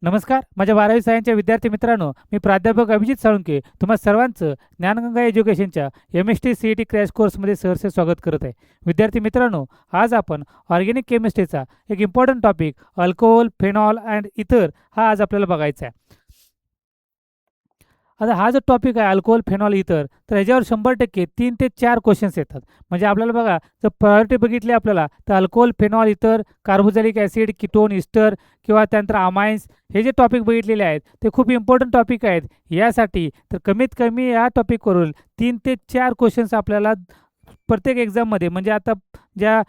नमस्कार. माझ्या 12वी सायन्सच्या विद्यार्थी मित्रांनो, मी प्राध्यापक अभिजित साळुंके तुम्हा सर्वांचं ज्ञानगंगा एज्युकेशनच्या MST CET क्रॅश कोर्समध्ये सहर्ष स्वागत करत आहे. विद्यार्थी मित्रांनो, आज आपण ऑर्गॅनिक केमिस्ट्रीचा एक important topic alcohol, phenol and इथर हा आज आपल्याला बघायचा आहे. आता हा जो टॉपिक आहे अल्कोहोल, फेनॉल, इथर, तर ह्याच्यावर 100% 3 ते 4 क्वेश्चन्स येतात. म्हणजे आपल्याला बघा, जर प्रायोरिटी बघितली आपल्याला तर अल्कोहोल, फेनॉल, इथर, कार्बोझॅलिक ॲसिड, कीटोन, इस्टर किंवा त्यानंतर अमाइन्स हे जे टॉपिक बघितलेले आहेत ते खूप इम्पॉर्टंट टॉपिक आहेत. यासाठी तर कमीत कमी या टॉपिकवरून 3 ते 4 क्वेश्चन्स आपल्याला प्रत्येक एक्झाममध्ये म्हणजे आता ज्या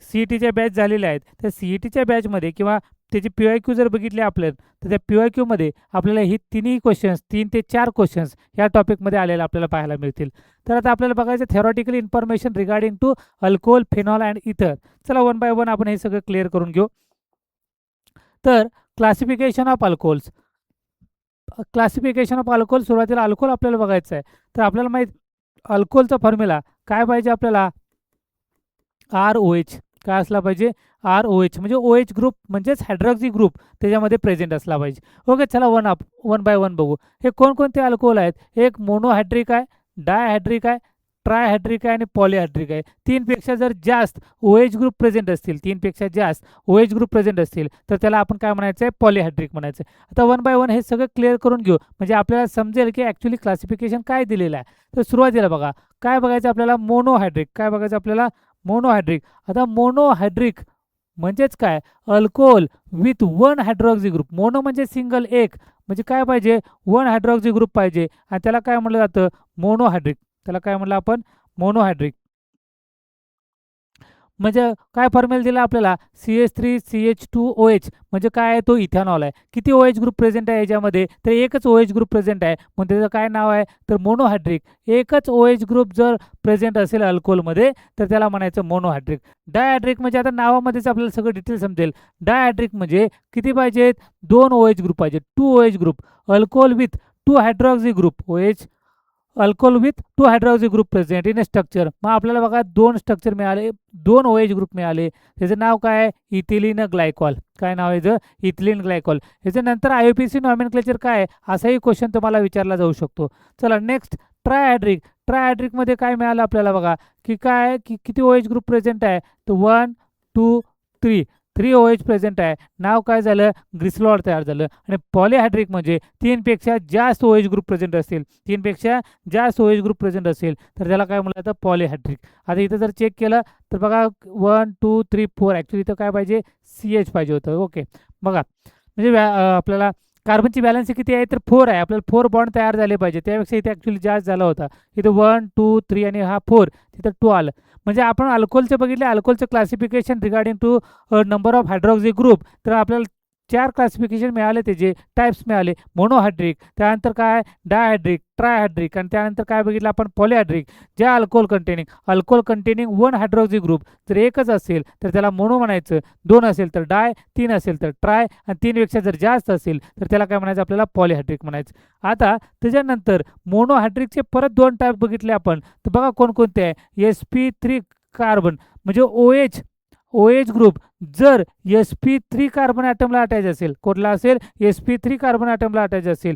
CETच्या बॅच झालेल्या आहेत त्या CETच्या बॅचमध्ये किंवा त्याची PYQ जर बघितली आपल्याला तर त्या PYQमध्ये आपल्याला ही तिन्ही क्वेश्चन्स 3 ते 4 क्वेश्चन्स या टॉपिकमध्ये आलेले आपल्याला पाहायला मिळतील. तर आता आपल्याला बघायचं theoretical information regarding to alcohol, phenol and ether. चला वन बाय वन आपण हे सगळं क्लिअर करून घेऊ. तर क्लासिफिकेशन ऑफ अल्कोहोल्स. सुरुवातीला अल्कोहोल आपल्याला बघायचं आहे. तर आपल्याला माहीत अल्कोहोलचा फॉर्म्युला काय पाहिजे आपल्याला ROH. काय असला पाहिजे ROH म्हणजे OH ग्रुप म्हणजेच हायड्रॉक्सी ग्रुप त्याच्यामध्ये प्रेझेंट असला पाहिजे. ओके, चला वन बाय वन बघू. हे कोणकोणते अल्कोहोल आहेत. एक मोनोहायड्रिक आहे, डायहायड्रिक आहे, ट्रायहायड्रिक आहे आणि पॉलिहायड्रिक आहे. 3 पेक्षा जर जास्त OH ग्रुप प्रेझेंट असतील, 3 पेक्षा जास्त OH ग्रुप प्रेझेंट असतील तर त्याला आपण काय म्हणायचं आहे, पॉलिहायड्रिक म्हणायचं आहे. आता वन बाय वन हे सगळं क्लिअर करून घेऊ म्हणजे आपल्याला समजेल की ॲक्च्युली क्लासिफिकेशन काय दिलेलं आहे. तर सुरुवातीला बघा काय बघायचं आपल्याला मोनोहायड्रिक. काय बघायचं आपल्याला मोनोहायड्रिक. आता मोनोहायड्रिक म्हणजेच काय alcohol with 1 hydroxy group. Mono म्हणजे सिंगल, एक म्हणजे काय पाहिजे 1 हायड्रॉक्सी ग्रुप पाहिजे आणि त्याला काय म्हटलं जातं मोनोहायड्रिक. त्याला काय म्हटलं आपण मोनोहायड्रिक. म्हणजे काय फॉर्म्युला दिला आपल्याला CH3CH2OH म्हणजे काय आहे तो इथेनॉल आहे. किती OH ग्रुप प्रेझेंट आहे याच्यामध्ये तर एकच OH ग्रुप प्रेझेंट आहे म्हणून त्याचं काय नाव आहे तर मोनोहायड्रिक. एकच OH ग्रुप जर प्रेझेंट असेल अल्कोहोलमध्ये तर त्याला म्हणायचं मोनोहायड्रिक. डायहायड्रिक म्हणजे आता नावामध्येच आपल्याला सगळं डिटेल समजेल. डायहायड्रिक म्हणजे किती पाहिजेत 2 OH ग्रुप पाहिजे, 2 OH group. Alcohol with 2 hydroxy group OH, alcohol with 2 hydroxy group present in structure. मग आपल्याला बघा 2 स्ट्रक्चर मिळाले, 2 OH ग्रुप मिळाले. त्याचं नाव काय आहे इथिलीन ग्लायकॉल. काय नाव आहे याचं इथिलीन ग्लायकॉल. ह्याच्यानंतर IUPAC नॉमेनक्लेचर काय आहे असाही क्वेश्चन तुम्हाला विचारला जाऊ शकतो. चला नेक्स्ट ट्रायहायड्रिक. ट्रायहायड्रिकमध्ये काय मिळालं आपल्याला बघा की काय की किती OH ग्रुप प्रेझेंट आहे तर 1 2 3 OH प्रेझेंट आहे. नाव काय झालं ग्लिसरॉल तयार झालं. आणि पॉलिहायड्रिक म्हणजे 3 पेक्षा जास्त OH ग्रुप प्रेझेंट असतील, 3 पेक्षा जास्त OH ग्रुप प्रेझेंट असेल तर त्याला काय म्हटलं जातं पॉलिहायड्रिक. आता इथं जर चेक केलं तर बघा 1 2 3 4 ॲक्च्युली इथं काय पाहिजे CH पाहिजे होतं. ओके बघा म्हणजे आपल्याला कार्बनची बॅलन्स किती आहे तर 4 आहे. आपल्याला 4 बॉन्ड तयार झाले पाहिजे त्यापेक्षा इथे ॲक्च्युली जास्त झाला होता. इथं 1 2 3 आणि हा 4 तिथं 2 आलं. म्हणजे आपण अल्कोहोलचे बघितले अल्कोहोलचं classification regarding to number of hydroxy group. तर आपल्याला 4 क्लासिफिकेशन मिळाले, त्याचे टाईप्स मिळाले. मोनोहायड्रिक, त्यानंतर काय डायहायड्रिक, ट्रायहायड्रिक आणि त्यानंतर काय बघितलं आपण पॉलिहायड्रिक. ज्या अल्कोहोल कंटेनिंग 1 हायड्रॉक्सी ग्रुप जर एकच असेल तर त्याला मोनो म्हणायचं, 2 असेल तर डाय, 3 असेल तर ट्राय आणि 3 पेक्षा जर जास्त असेल तर त्याला काय म्हणायचं आपल्याला पॉलिहायड्रिक म्हणायचं. आता त्याच्यानंतर मोनोहायड्रिकचे परत 2 टाईप बघितले आपण तर बघा कोणकोणते आहे. sp3 कार्बन म्हणजे OH ग्रुप जर sp3 कार्बन ॲटमला अटॅच असेल, कुठला असेल sp3 कार्बन ॲटमला अटॅच असेल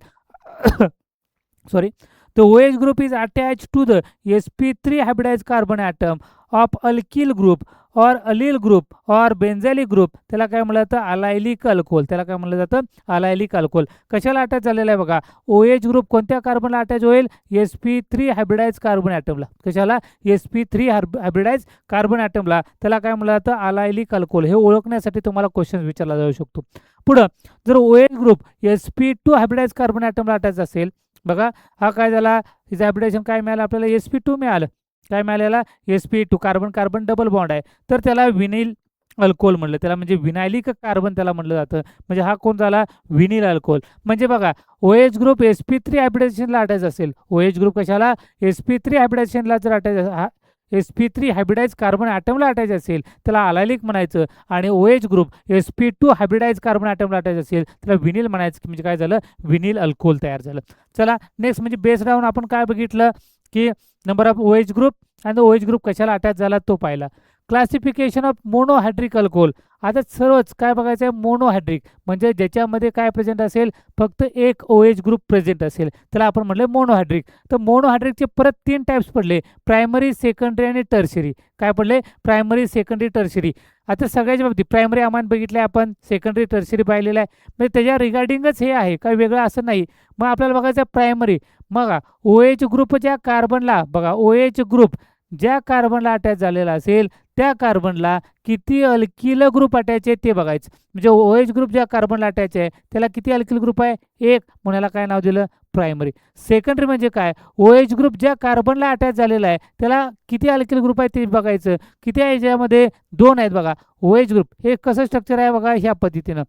sorry, the OH group is attached to the sp3 hybridized carbon atom of alkyl group or allyl group or benzylic group. त्याला काय म्हटलं जातं अलायलिक अल्कोहोल. त्याला काय म्हटलं जातं अलायलिक अल्कोहोल. कशाला अटॅच झालेला आहे बघा OH ग्रुप कोणत्या कार्बनला अटॅच होईल sp3 हायब्रिडाइज कार्बन ॲटमला. कशाला sp3 हायब्रिडाइज कार्बन ॲटमला त्याला काय म्हटलं जातं अलायलिक अल्कोहोल. हे ओळखण्यासाठी तुम्हाला क्वेश्चन विचारला जाऊ शकतो. पुढं जर OH group sp2 hybridize carbon ॲटमला अटॅच असेल बघा हा काय झाला हिचं हायब्रिडायझेशन काय मिळालं आपल्याला sp2 मिळालं. काय मिळालेला sp2 carbon carbon double bond आहे तर त्याला विनिल अल्कोहोल म्हणलं. त्याला म्हणजे विनायलिक कार्बन त्याला म्हटलं जातं. म्हणजे हा कोण झाला विनिल अल्कोहोल. म्हणजे बघा OH ग्रुप sp3 हायब्रिडायझेशनला अटॅच असेल. OH ग्रुप कशाला sp3 हायब्रिडायझेशनला जर अटॅच sp3 हायब्रिडाइज कार्बन ॲटमला अटॅच असेल त्याला अलायलिक म्हणायचं. आणि OH group sp2 hybridize carbon ॲटमला अटॅच असेल त्याला विनिल म्हणायचं. म्हणजे काय झालं विनिल अल्कोहोल तयार झालं. चला नेक्स्ट म्हणजे बेस डाऊन आपण काय बघितलं की नंबर ऑफ OH ग्रुप आणि OH ग्रुप कशाला अटॅच झाला तो पाहिला. Classification of monohydric alcohol. आता सर्वच काय बघायचं आहे, मोनोहायड्रिक म्हणजे ज्याच्यामध्ये काय प्रेझेंट असेल, फक्त एक OH ग्रुप प्रेझेंट असेल, त्याला आपण म्हटलं मोनोहायड्रिक. तर मोनोहायड्रिकचे परत 3 टाईप्स पडले, प्रायमरी, सेकंडरी आणि टर्शरी. काय पडले, प्रायमरी, सेकंडरी, टर्शरी. आता सगळ्याच्या बाबतीत प्रायमरी अमाइन बघितले आपण, सेकंडरी टर्शरी पाहिलेलं आहे, म्हणजे त्याच्या रिगार्डिंगच हे आहे, काही वेगळं असं नाही. मग आपल्याला बघायचं प्रायमरी. बघा OH ग्रुप ज्या कार्बनला, बघा OH ग्रुप ज्या कार्बनला अटॅच झालेला असेल त्या कार्बनला किती अल्किल ग्रुप अटॅच आहे ते बघायचं. म्हणजे OH ग्रुप ज्या कार्बनला अटॅच आहे त्याला किती अल्किल ग्रुप आहे, एक, म्हणून याला काय नाव दिलं, प्रायमरी. सेकंडरी म्हणजे काय, OH ग्रुप ज्या कार्बनला अटॅच झालेला आहे त्याला किती अल्किल ग्रुप आहे ते बघायचं. किती आहे, याच्यामध्ये 2 आहेत बघा. OH ग्रुप हे कसं स्ट्रक्चर आहे बघा, ह्या पद्धतीनं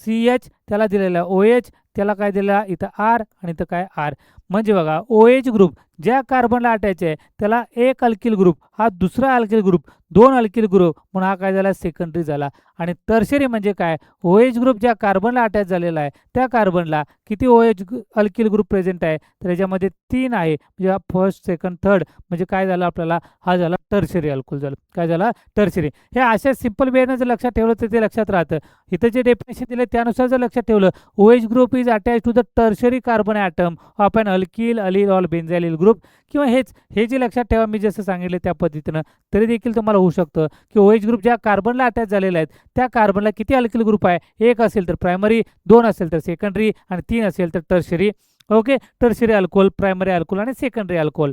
CH त्याला दिलेला आहे OH, त्याला काय दिलेला इथं R आणि इथं काय R. म्हणजे बघा OH ग्रुप ज्या कार्बनला अटॅच आहे त्याला एक अल्किल ग्रुप, हा दुसरा अल्किल ग्रुप, 2 अल्किल ग्रुप, म्हणून हा काय झाला, सेकंडरी झाला. आणि टर्शरी म्हणजे काय, OH ग्रुप ज्या कार्बनला अटॅच झालेला आहे त्या कार्बनला किती OH अल्किल ग्रुप प्रेझेंट आहे, तर याच्यामध्ये 3 आहे. म्हणजे फर्स्ट, सेकंड, थर्ड, म्हणजे काय झालं आपल्याला, हा झाला टर्शरी अल्कोहोल झालं. काय झाला, टर्शरी. हे अशा सिंपल वेनं जर लक्षात ठेवलं तर ते लक्षात राहतं. इथं जे डेफिनेशन दिले त्यानुसार जर लक्षात ठेवलं, OH group is attach to the tertiary carbon atom of an alkyl, allyl or benzyl group. किंवा हे जे लक्षात ठेवा, मी जसं सांगितलं त्या पद्धतीनं तरी देखील तुम्हाला होऊ शकतं की OH ग्रुप ज्या कार्बनला अटॅच झालेले आहेत त्या कार्बनला किती अल्किल ग्रुप आहे, एक असेल तर प्रायमरी, 2 असेल तर सेकंडरी आणि 3 असेल तर tertiary. Okay, tertiary alcohol, primary alcohol आणि सेकंडरी अल्कोहोल.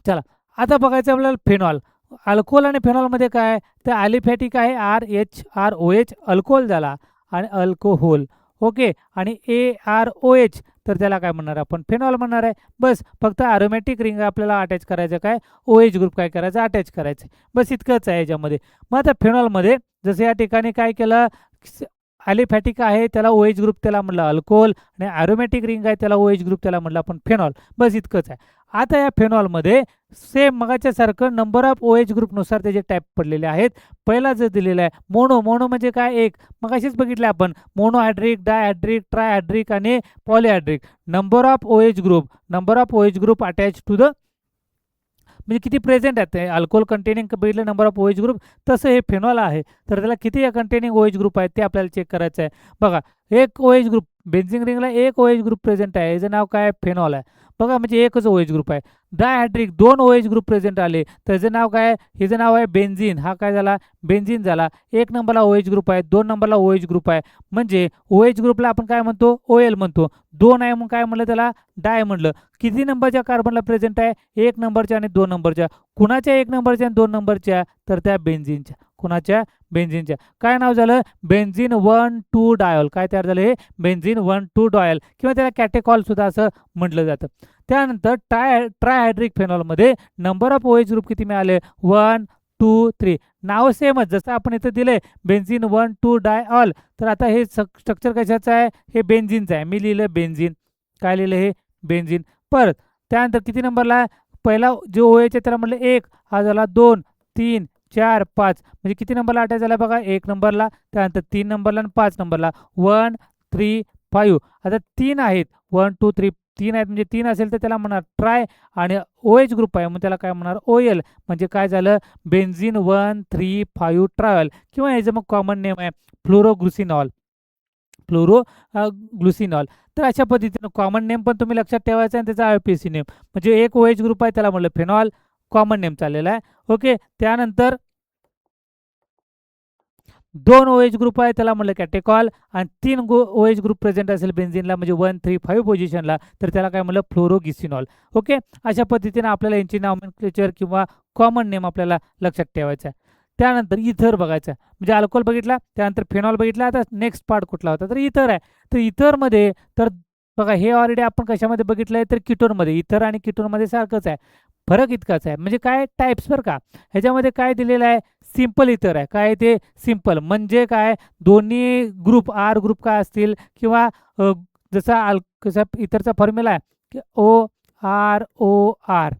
चला आता बघायचं आपल्याला फेनॉल. अल्कोहोल आणि फेनॉलमध्ये काय, तर ॲलिफॅटिक आहे RHROH अल्कोहोल झाला आणि अल्कोहोल. ओके, आणि AROH तर त्याला काय म्हणणार आपण, फेनॉल म्हणणार आहे. बस फक्त अरोमॅटिक रिंग आपल्याला अटॅच करायचं, काय OH ग्रुप काय करायचं, अटॅच करायचं, बस इतकंच आहे याच्यामध्ये. मग आता फेनॉलमध्ये जसं या ठिकाणी काय केलं, ॲलिफॅटिक आहे त्याला OH ग्रुप त्याला म्हटलं अल्कोहोल, आणि अरोमॅटिक रिंग आहे त्याला OH ग्रुप त्याला म्हटलं आपण फेनॉल, बस इतकंच आहे. आता या फेनॉलमध्ये सेम मगाच्या सारखं नंबर ऑफ OH ग्रुपनुसार त्याचे टाईप पडलेले आहेत. पहिला जर दिलेला आहे मोनो म्हणजे काय, एक, मग अशीच बघितले आपण, मोनोहायड्रिक, डायहायड्रिक, ट्रायहायड्रिक आणि polyhydric. Number of OH group attach to the, म्हणजे किती प्रेझेंट आहेत अल्कोहोल कंटेनिंग बघितलं नंबर ऑफ OH ग्रुप, तसं हे फेनॉल आहे तर त्याला किती कंटेनिंग OH ग्रुप आहेत ते आपल्याला चेक करायचं आहे. बघा एक OH ग्रुप, बेन्झिन रिंगला एक OH ग्रुप प्रेझेंट आहे, याचं नाव काय, फेनॉल आहे. बघा म्हणजे एकच OH ग्रुप आहे. डायहायड्रिक 2 OH ग्रुप प्रेझेंट आले तर याचं नाव काय, हिचं नाव आहे बेन्झिन, हा काय झाला, बेन्झिन झाला. 1 नंबरला OH ग्रुप आहे, 2 नंबरला OH ग्रुप आहे. म्हणजे OH ग्रुपला आपण काय म्हणतो, OL म्हणतो. 2 आहे मग काय म्हणलं त्याला, डाय म्हणलं. किती नंबरच्या कार्बनला प्रेझेंट आहे, 1 नंबरच्या आणि 2 नंबरच्या. कुणाच्या 1 नंबरच्या आणि 2 नंबरच्या, तर त्या बेन्झिनच्या. कुणाच्या, बेन्झिनच्या. काय नाव झालं, बेन्झिन 1,2 डायोल. काय तयार झालं, हे बेन्झिन 1,2 डायोल, किंवा त्याला कॅटेकॉल सुद्धा असं म्हटलं जातं. त्यानंतर ट्रायहायड्रिक फेनॉलमध्ये नंबर ऑफ OH ग्रुप किती मिळाले, 1, 2, 3. नाव सेमच जसं आपण इथं दिलंय बेन्झिन 1,2 डायऑल, तर आता हे स्ट्रक्चर कशाचं आहे, हे बेन्झिनचं आहे. मी लिहिलं बेन्झिन, काय लिहिलं, हे बेन्झिन. परत त्यानंतर किती नंबरला, पहिला जो OH आहे त्याला म्हटलं 1, हा झाला 2, 3, 4, 5. म्हणजे किती नंबरला अटॅच झाला बघा, 1 नंबरला, त्यानंतर 3 नंबरला आणि 5 नंबरला, 1, 3, 5. आता 3 आहेत, 1, 2, 3, 3 आहेत, म्हणजे 3 असेल तर त्याला म्हणणार ट्राय, आणि OH ग्रुप आहे मग त्याला काय म्हणणार, OL. म्हणजे काय झालं, बेन्झिन 1, 3, 5 ट्रायल, किंवा याचं मग कॉमन नेम आहे फ्लोरोग्लुसिनॉल. तर अशा पद्धतीनं कॉमन नेम पण तुम्ही लक्षात ठेवायचा आणि त्याचा IUPAC नेम. म्हणजे एक OH ग्रुप आहे त्याला म्हटलं फेनॉल, कॉमन नेम चाललेला आहे. ओके, त्यानंतर 2 OH ग्रुप आहे त्याला म्हटलं कॅटेकॉल, आणि 3 OH ग्रुप प्रेझेंट असेल बेन्झिनला, म्हणजे 1, 3, 5 पोझिशनला, तर त्याला काय म्हटलं, फ्लोरोगिसिनॉल. ओके, अशा पद्धतीने आपल्याला यांची नॉमेनक्लेचर किंवा कॉमन नेम आपल्याला लक्षात ठेवायचा आहे. त्यानंतर इथर बघायचं, म्हणजे अल्कोहोल बघितला, त्यानंतर फेनॉल बघितला. आता नेक्स्ट पार्ट कुठला होता, तर इथर आहे. तर इथरमध्ये तर बघा हे ऑलरेडी आपण कशामध्ये बघितलं आहे, तर कीटोनमध्ये. इथर आणि कीटोनमध्ये सारखंच आहे, फरक इतकाच आहे. म्हणजे काय टाईप्स बरं का, ह्याच्यामध्ये काय दिलेलं आहे, सिंपल इथर आहे. काय ते सिंपल म्हणजे काय, दोन्ही ग्रुप R ग्रुप काय असतील, किंवा जसा कसा इथरचा फॉर्म्युला आहे की OROR,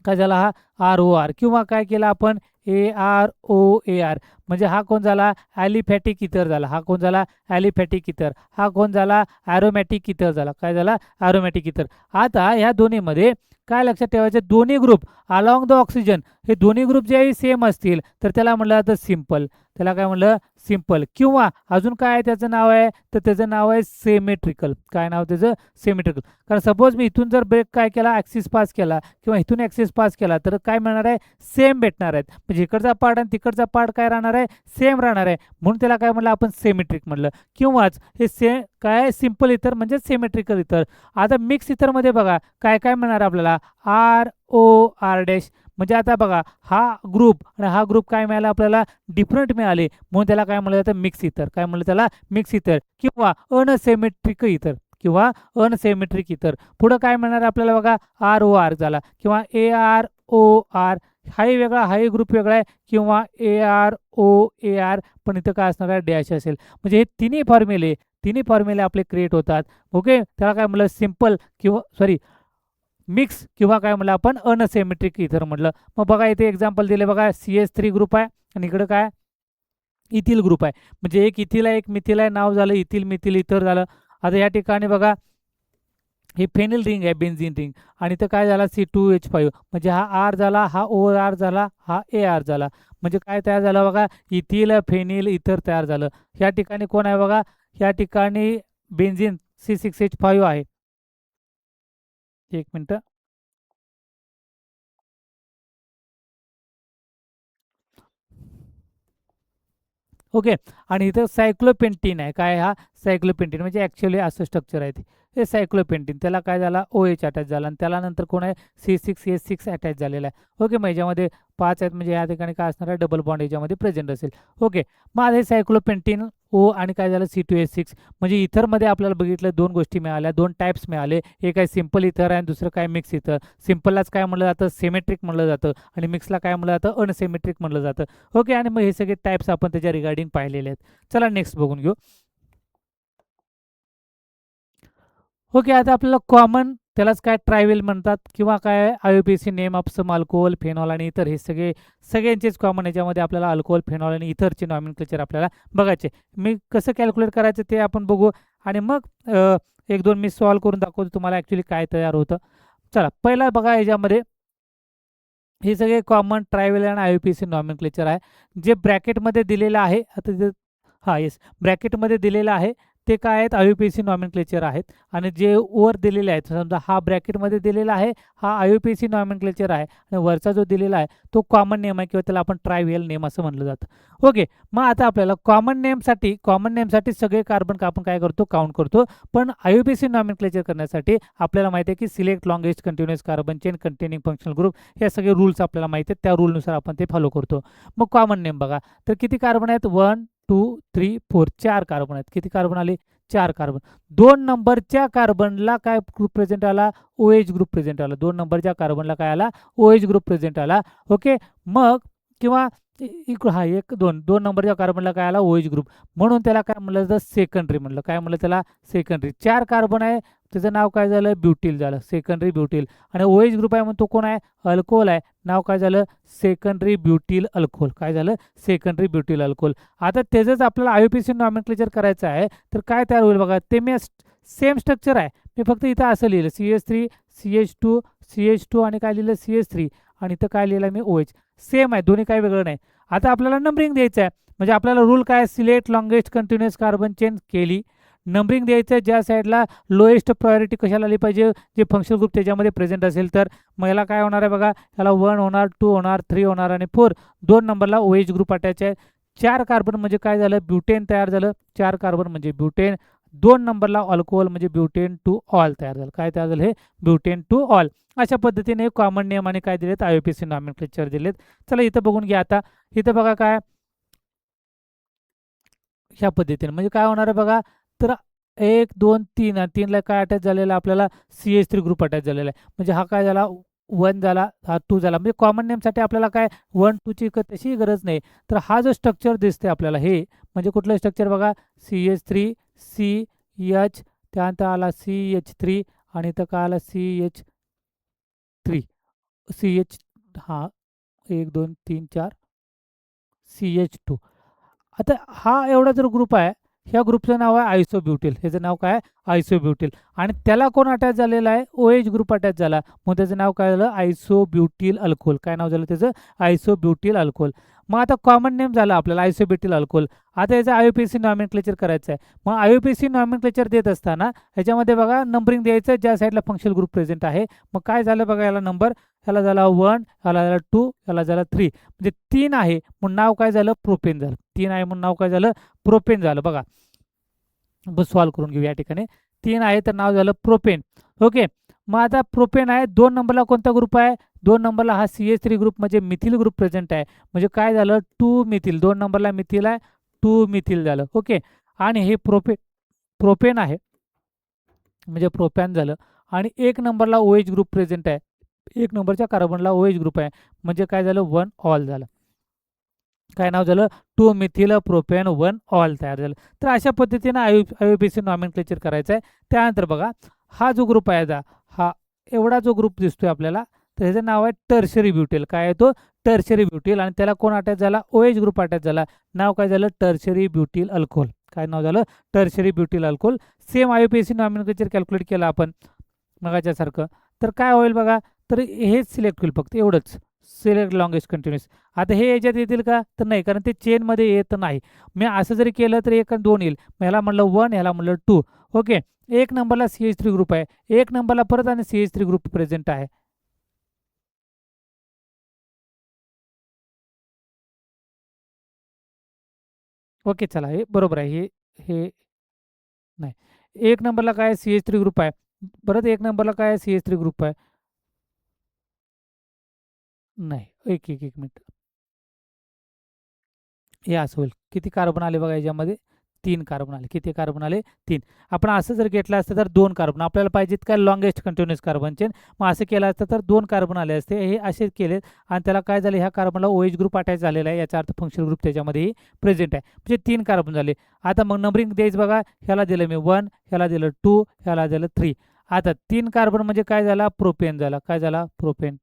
काय झाला हा ROR, किंवा काय केलं आपण AROAR. म्हणजे हा कोण झाला, ॲलिफॅटिक इथर झाला. हा कोण झाला, ॲलिफॅटिक इथर. हा कोण झाला, ॲरोमॅटिक इथर झाला. काय झाला, ॲरोमॅटिक इथर. आता ह्या दोन्हीमध्ये काय लक्षात ठेवायचं, दोन्ही ग्रुप अलॉंग द ऑक्सिजन हे दोन्ही ग्रुप जे सेम असतील तर त्याला म्हटलं जातं सिम्पल. त्याला काय म्हणलं, सिम्पल. किंवा अजून काय आहे त्याचं नाव आहे, तर त्याचं नाव आहे सेमेट्रिकल. काय नाव त्याचं, सेमेट्रिकल. कारण सपोज मी इथून जर ब्रेक काय केला, ॲक्सिस पास केला किंवा इथून ॲक्सिस पास केला तर काय मिळणार आहे, सेम भेटणार आहेत. म्हणजे इकडचा पार्ट आणि तिकडचा पार्ट काय राहणार आहे, सेम राहणार आहे. म्हणून त्याला काय म्हणलं आपण, सेमेट्रिक म्हणलं. किंवाच हे काय सिम्पल इथर म्हणजे सेमेट्रिकल इथर. आता मिक्स इथरमध्ये बघा काय काय मिळणार आपल्याला, ROR डॅश. म्हणजे आता बघा हा ग्रुप आणि हा ग्रुप काय मिळाला आपल्याला, डिफरंट मिळाले. म्हणून त्याला काय म्हणलं जातं, मिक्स इथर. काय म्हणलं त्याला, मिक्स इथर. किंवा अनसेमेट्रिक इथर, किंवा अनसेमेट्रिक इथर. पुढं काय मिळणार आपल्याला बघा, ROR झाला किंवा AROR. हाही वेगळा, हाही ग्रुप वेगळा आहे. किंवा AROAR, पण इथं काय असणार आहे, डॅश असेल. म्हणजे हे तिन्ही फॉर्म्युले आपले क्रिएट होतात. ओके, त्याला काय म्हणलं, सिम्पल किंवा सॉरी मिक्स किंवा काय म्हणलं आपण, अनसेमेट्रिक इथर म्हटलं. मग बघा इथे एक्झाम्पल दिले बघा, CH3 ग्रुप आहे आणि इकडं काय, इथिल ग्रुप आहे. म्हणजे एक इथिल आहे, एक मिथिल आहे, नाव झालं इथिल, मिथिल, इथर झालं. आता या ठिकाणी बघा हे फेनिल रिंग आहे, बेन्झिन रिंग. आणि इथं काय झाला, C2H5. म्हणजे हा R झाला, हा OR झाला, हा AR झाला. म्हणजे काय तयार झालं बघा, इथिल फेनिल इथर तयार झालं. या ठिकाणी कोण आहे बघा, या ठिकाणी बेन्झिन C6H5 आहे. एक मिनटं. ओके. आणि इथं सायक्लोपेंटीन आहे. काय हा, सायक्लोपेंटीन. म्हणजे ॲक्च्युअली असं स्ट्रक्चर आहे ते. हे सायक्लोपेंटीन. त्याला काय झाला, OH अटॅच झाला आणि त्याला नंतर कोण आहे, C6H6 अटॅच झालेला आहे. ओके, मग याच्यामध्ये 5 आहेत. म्हणजे या ठिकाणी काय असणार आहे, डबल बॉन्ड याच्यामध्ये प्रेझेंट असेल. ओके, मग आता हे सायक्लोपेंटीन O आणि काय झालं, C2H6. म्हणजे इथरमध्ये आपल्याला बघितलं 2 गोष्टी मिळाल्या, 2 टाईप्स मिळाले. एक आहे सिम्पल इथर आहे आणि दुसरं काय, मिक्स इथर. सिम्पललाच काय म्हटलं जातं, सेमेट्रिक म्हटलं जातं आणि मिक्सला काय म्हटलं जातं, अनसेमेट्रिक म्हटलं जातं. ओके, आणि मग हे सगळे टाईप्स आपण त्याच्या रिगार्डिंग पाहिलेले आहेत. चला नेक्स्ट बघून घेऊ. ओके, आता आपल्याला कॉमन, त्यालाच काय ट्रायवेल म्हणतात किंवा काय IUPAC name of some alcohol, phenol आणि इतर, हे सगळ्यांचेच कॉमन. याच्यामध्ये आपल्याला अल्कोहोल, फेनॉल आणि इतरचे नॉमेनक्लेचर आपल्याला बघायचे. मी कसं कॅल्क्युलेट करायचं ते आपण बघू आणि मग एक दोन मी सॉल्व्ह करून दाखवतो तुम्हाला ॲक्च्युली काय तयार होतं. चला पहिला बघा, याच्यामध्ये हे सगळे कॉमन ट्रायवेल आणि IUPAC नॉमेनक्लेचर आहे. जे ब्रॅकेटमध्ये दिलेलं आहे, आता ते, हां येस, ब्रॅकेटमध्ये दिलेलं आहे ते काय आहेत, IUPAC नॉमेनक्लेचर आहेत. आणि जे वर दिलेले आहेत, समजा हा ब्रॅकेटमध्ये दिलेला आहे, हा IUPAC नॉमेनक्लेचर आहे आणि वरचा जो दिलेला आहे तो कॉमन नेम आहे किंवा त्याला आपण ट्रायव्हेल नेम असं म्हटलं जातं. ओके, मग आता आपल्याला कॉमन नेमसाठी सगळे कार्बन आपण काय करतो, काउंट करतो. पण IUPAC नॉमेनक्लेचर करण्यासाठी आपल्याला माहिती आहे की select longest continuous carbon chain containing functional group, हे सगळे रूल्स आपल्याला माहिती आहेत. त्या रूलनुसार आपण ते फॉलो करतो. मग कॉमन नेम बघा, तर किती कार्बन आहेत, 1 2 3 4, 4 कार्बन आहेत. किती कार्बन आले, 4 कार्बन. 2 नंबरच्या कार्बनला काय ग्रुप प्रेझेंट आला, OH ग्रुप प्रेझेंट आला. 2 नंबरच्या कार्बनला काय आला, OH ग्रुप प्रेझेंट आला. ओके, मग किंवा इकडं हा 1 2 2 नंबरच्या कार्बनला काय आला, OH ग्रुप. म्हणून त्याला काय म्हणलं जातं, सेकंडरी म्हणलं. काय म्हणलं त्याला, सेकंडरी. 4 कार्बन आहे, त्याचं नाव काय झालं, ब्युटिल झालं, सेकंडरी ब्युटिल. आणि OH ग्रुप आहे म्हणून तो कोण आहे, अल्कोहोल आहे. नाव काय झालं, सेकंडरी ब्युटिल अल्कोहोल. काय झालं, सेकंडरी ब्युटिल अल्कोहोल. आता त्याचंच आपल्याला IUPAC नॉमेनक्लेचर करायचं आहे. तर काय तयार होईल बघा, ते मी सेम स्ट्रक्चर आहे. मी फक्त इथं असं लिहिलं, CH3 CH2 CH2 आणि काय लिहिलं, CH3 आणि इथं काय लिहिलं मी, OH. सेम आहे, दोन्ही काही वेगळं नाही. आता आपल्याला नंबरिंग द्यायचं आहे. म्हणजे आपल्याला रूल काय, select longest continuous carbon chain केली. नंबरिंग द्यायचं आहे, ज्या साईडला लोएस्ट प्रायोरिटी कशाला आली पाहिजे, जे फंक्शनल ग्रुप त्याच्यामध्ये प्रेझेंट असेल तर. मग याला काय होणार आहे बघा, याला 1 होणार, 2 होणार, 3 होणार आणि 4. 2 नंबरला OH ग्रुप अटॅच आहे. 4 कार्बन म्हणजे काय झालं, ब्युटेन तयार झालं. 4 कार्बन म्हणजे ब्युटेन. 2 नंबरला अल्कोहोल म्हणजे ब्युटेन टू ऑल तयार झालं. काय तयार झालं, हे ब्युटेन टू ऑल. अशा पद्धतीने कॉमन नेम आणि काय दिलेत, IUPAC नॉमेनक्लेचर दिलेत. चला इथं बघून घ्या. आता इथं बघा काय, ह्या पद्धतीने म्हणजे काय होणार आहे बघा, तर 1 2 3 आणि 3ला काय अटॅच झालेला आपल्याला, CH3 ग्रुप अटॅच झालेला आहे. म्हणजे हा काय झाला, 1 झाला, हा 2 झाला. म्हणजे कॉमन नेमसाठी आपल्याला काय 1 2 ची तशी गरज नाही. तर हा जो स्ट्रक्चर दिसते आपल्याला, हे म्हणजे कुठलं स्ट्रक्चर बघा, CH3 CH, त्यानंतर आला CH3 आणि इथं काय आला CH3 CH, हा 1 2 3 4 CH2. आता हा एवढा जर ग्रुप आहे, ह्या ग्रुपचं नाव आहे आयसोब्युटिल. ह्याचं नाव काय आहे? आयसोब्युटिल. आणि त्याला कोण अटॅच झालेला आहे? OH ग्रुप अटॅच झाला. मग त्याचं नाव काय झालं? आयसोब्युटिल अल्कोहोल. काय नाव झालं त्याचं? आयसोब्युटिल अल्कोहोल. मग आता कॉमन नेम झाला आपल्याला आयसोब्युटिल अल्कोहोल. आता याचं IUPAC नॉमेनक्लेचर करायचं आहे. मग IUPAC नॉमेनक्लेचर देत असताना ह्याच्यामध्ये बघा नंबरिंग द्यायचं ज्या साईडला फंक्शनल ग्रुप प्रेझेंट आहे. मग काय झालं बघा, याला नंबर, ह्याला झाला 1, ह्याला झाला 2, ह्याला झाला 3. म्हणजे 3 आहे म्हणून नाव काय झालं? प्रोपेन झालं. 3 आहे म्हणून नाव काय झालं? प्रोपेन झालं. बघा सॉल्व्ह करून घेऊ या ठिकाणी. 3 आहे तर नाव झालं प्रोपेन. ओके. मग आता प्रोपेन आहे. 2 नंबरला कोणता ग्रुप आहे? 2 नंबरला हा CH3 ग्रुप म्हणजे मिथिल ग्रुप प्रेझेंट आहे. म्हणजे काय झालं? 2 मिथिल. 2 नंबरला मिथिल आहे, 2 मिथिल झालं. ओके. आणि हे प्रोपेन आहे म्हणजे प्रोपॅन झालं. आणि 1 नंबरला OH ग्रुप प्रेझेंट आहे. 1 नंबरच्या कार्बनला OH ग्रुप आहे म्हणजे काय झालं? 1 ऑल झालं. काय नाव झालं? 2 मिथिल प्रोपेन 1 ऑल तयार झालं. तर अशा पद्धतीनं IUPAC नॉमेनक्लेचर करायचं आहे. त्यानंतर बघा हा जो ग्रुप आहे, हा एवढा जो ग्रुप दिसतोय आपल्याला, तर ह्याचं नाव आहे टर्शरी ब्युटिल. काय आहे तो? टर्शरी ब्युटिल. आणि त्याला कोण अटॅच झाला? OH ग्रुप अटॅच झाला. नाव काय झालं? Tertiary butyl alcohol. काय नाव झालं? Tertiary butyl alcohol. Same IUPAC nomenclature calculate केलं आपण मगाच्यासारखं. तर काय होईल बघा, तर हेच सिलेक्ट होईल फक्त एवढंच. Select longest continuous. आता हे याच्यात येतील का? तर नाही, कारण ते चेनमध्ये येत नाही. मी असं जरी केलं तर 1 आणि 2 येईल. मग ह्याला म्हणलं 1, ह्याला म्हणलं 2. ओके. 1 नंबरला CH3 ग्रुप आहे. 1 नंबरला परत आणि CH3 ग्रुप प्रेझेंट आहे. ओके, चला हे बरोबर आहे. हे नाही. 1 नंबरला काय? CH3 ग्रुप आहे. परत 1 नंबरला काय? CH3 ग्रुप आहे. नाही. एक मिनिट. हे असं होईल. किती कार्बन आले बघा याच्यामध्ये? 3 कार्बन आले. किती कार्बन आले? 3. आपण असं जर घेतलं असतं तर 2 कार्बन. आपल्याला पाहिजेत काय? Longest continuous carbon chain. मग असं केलं असतं तर 2 कार्बन आले असते. हे असेच केलेत आणि त्याला काय झालं? ह्या कार्बनला OH ग्रुप अटॅच झालेला आहे. याचा अर्थ फंक्शनल ग्रुप त्याच्यामध्येही प्रेझेंट आहे. म्हणजे 3 कार्बन झाले. आता मग नंबरिंग द्यायचं बघा. ह्याला दिलं मी 1, ह्याला दिलं 2, ह्याला दिलं 3. आता 3 कार्बन म्हणजे काय झाला? प्रोपेन झाला. काय झाला? प्रोपेन.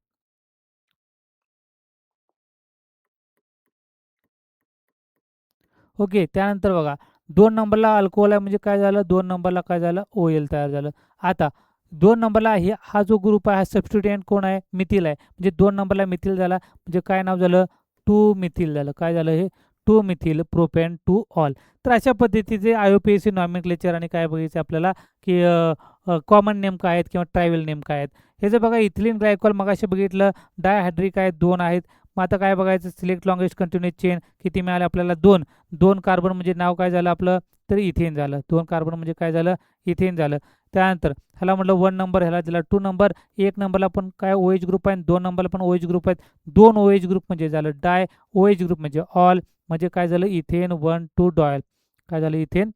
ओके. त्यानंतर बघा 2 नंबरला अल्कोहोल आहे म्हणजे काय झालं? 2 नंबरला काय झालं? OL तयार झालं. आता 2 नंबरला हा जो ग्रुप आहे, हा सबस्टिट्यूएंट कोण आहे? मिथिल आहे. म्हणजे 2 नंबरला मिथिल झाला म्हणजे काय नाव झालं? 2 मिथिल झालं. काय झालं हे? 2 मिथिल प्रोपेन 2 ऑल. तर अशा पद्धतीचे IUPAC नॉमेनक्लेचर आणि काय बघायचं आपल्याला, की कॉमन नेम काय आहेत किंवा ट्रायव्हल नेम काय आहेत. हे जर बघा इथिलीन ग्लायकॉल मगाशी बघितलं, डायहायड्रिक आहेत, 2 आहेत. मग आता काय बघायचं? Select longest continuous chain. किती मिळाले आपल्याला? 2. 2 कार्बन म्हणजे नाव काय झालं आपलं? तर इथेन झालं. 2 कार्बन म्हणजे काय झालं? इथेन झालं. त्यानंतर ह्याला म्हटलं 1 नंबर, ह्याला दिला 2 नंबर. 1 नंबरला पण काय OH ग्रुप आहे आणि 2 नंबरला पण OH ग्रुप आहेत. 2 OH ग्रुप म्हणजे झालं डाय, OH ग्रुप म्हणजे ऑल. म्हणजे काय झालं? Ethane 1 2 dial. काय झालं? इथेन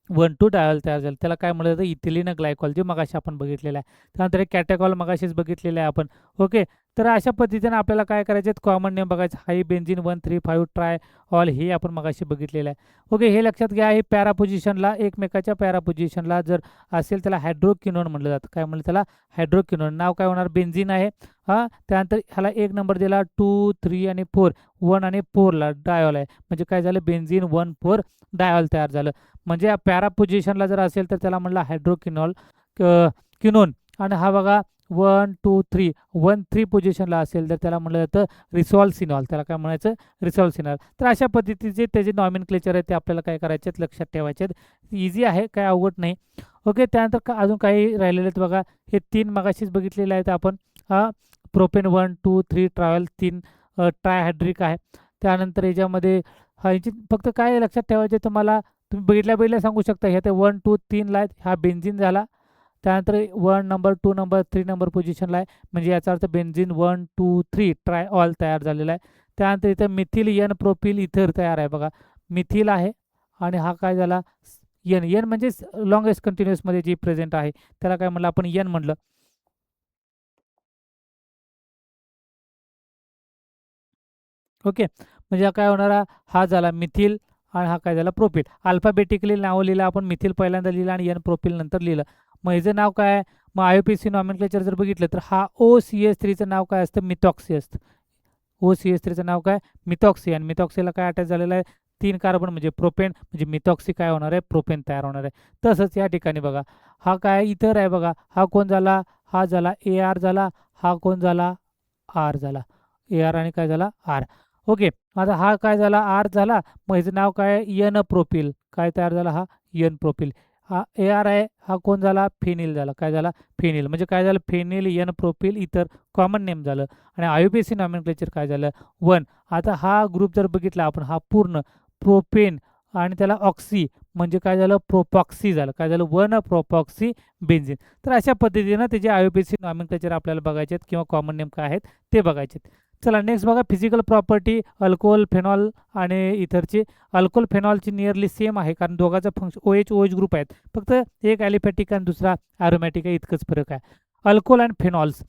1 2 डायल तयार झालं. त्याला काय म्हटलं जातं? इथिलीन ग्लायकॉल, जे मगाशी आपण बघितलेलं आहे. त्यानंतर एक कॅटेकॉल मगाशीच बघितलेलं आहे आपण. ओके. तर अशा पद्धतीने आपल्याला काय करायचे आहेत? कॉमन नेम बघायचं. हाय बेन्झीन 1 3 5 ट्राय ऑल हे आपण मगाशी बघितलेलं आहे. ओके. हे लक्षात घ्या. हे पॅरा पोझिशनला, एकमेकाच्या पॅरा पोझिशनला जर असेल त्याला हायड्रोक्विनोन म्हटलं जातं. काय म्हणलं त्याला? हायड्रोक्विनोन. नाव काय होणार? बेन्झीन आहे. हां. त्यानंतर ह्याला 1 नंबर दिला, 2 3 आणि 4. 1 आणि 4ला डायॉल आहे. म्हणजे काय झालं? बेन्झीन 1 4 डायॉल तयार झालं. म्हणजे पॅरा पोझिशनला जर असेल तर त्याला म्हणलं हायड्रोक्विनॉल क्विनोन. आणि हा बघा 1 2 3 1 3 पोझिशनला असेल तर त्याला म्हटलं जातं रिसॉल्सिनॉल. त्याला काय म्हणायचं? रिसॉल्सिनॉल. तर अशा पद्धतीचे त्याचे नॉमेनक्लेचर आहे ते आपल्याला काय करायचे आहेत? लक्षात ठेवायचे आहेत. इझी आहे, काय अवघड नाही. ओके. त्यानंतर अजून काही राहिलेले आहेत बघा. हे 3 मगाशीच बघितलेले आहेत आपण. प्रोपेन 1 2 3 ट्रायल 3 ट्रायहायड्रिक आहे. त्यानंतर याच्यामध्ये ह्याची फक्त काय लक्षात ठेवायचे तुम्हाला, तुम्ही बघितल्या सांगू शकता. ह्या ते 1 2 3ला आहेत. हा बेन्झीन झाला. त्यानंतर 1 नंबर 2 नंबर 3 नंबर पोझिशनला आहे. म्हणजे याचा अर्थ बेन्झीन 1 2 3 ट्राय ऑल तयार झालेला आहे. त्यानंतर इथं मिथिल एन प्रोपिल इथर तयार आहे बघा. मिथिल आहे आणि हा काय झाला? एन. एन म्हणजे लॉंगेस्ट कंटिन्युअसमध्ये जी प्रेझेंट आहे त्याला काय म्हणलं आपण? एन म्हणलं. ओके. म्हणजे काय होणार? हा झाला मिथिल आणि हा काय झाला? प्रोपिल. अल्फाबेटिकली नावं लिहिलं आपण. मिथिल पहिल्यांदा लिहिलं आणि एन प्रोपिल नंतर लिहिलं. मग ह्याचं नाव काय आहे? मग IUPAC नॉमेनक्लेचर जर बघितलं तर हा OCH3चं नाव काय असतं? मिथॉक्सी असतं. OCH3चं नाव काय? मिथॉक्सी. आणि मिथॉक्सीला काय अटॅच झालेलं आहे? 3 कार्बन म्हणजे प्रोपेन, म्हणजे मिथॉक्सी काय होणार आहे, प्रोपेन तयार होणार आहे. तसंच या ठिकाणी बघा, हा काय इथर आहे बघा, हा कोण झाला, हा झाला AR झाला, हा कोण झाला, आर झाला. AR आणि काय झाला, आर. ओके. आता हा काय झाला, आर झाला. मग ह्याचं नाव काय आहे, एन प्रोपिल. काय तयार झाला, हा एन प्रोपिल. हा AR आहे, हा कोण झाला, फेनिल झाला. काय झाला, फेनिल. म्हणजे काय झालं, फेनिल एन प्रोपिल इथर कॉमन नेम झालं. आणि IUPAC नॉमेनक्लेचर काय झालं, 1. आता हा ग्रुप जर बघितला आपण, हा पूर्ण प्रोपेन आणि त्याला ऑक्सी म्हणजे काय झालं, प्रोपॉक्सी झालं. काय झालं, 1 प्रोपॉक्सी बेन्झिन. तर अशा पद्धतीनं त्याचे IUPAC नॉमेनक्लेचर आपल्याला बघायचे आहेत किंवा कॉमन नेम काय आहेत ते बघायचे आहेत. चला नेक्स्ट बघा, फिजिकल प्रॉपर्टी अल्कोहोल फेनॉल आणि इथरची. अल्कोहोल फेनॉलची नियरली सेम आहे, कारण दोघांचा फंक्शन OH ग्रुप आहेत, फक्त एक ॲलिफॅटिक आणि दुसरा ॲरोमॅटिक आहे, इतकंच फरक आहे. अल्कोहोल अँड फेनॉल्स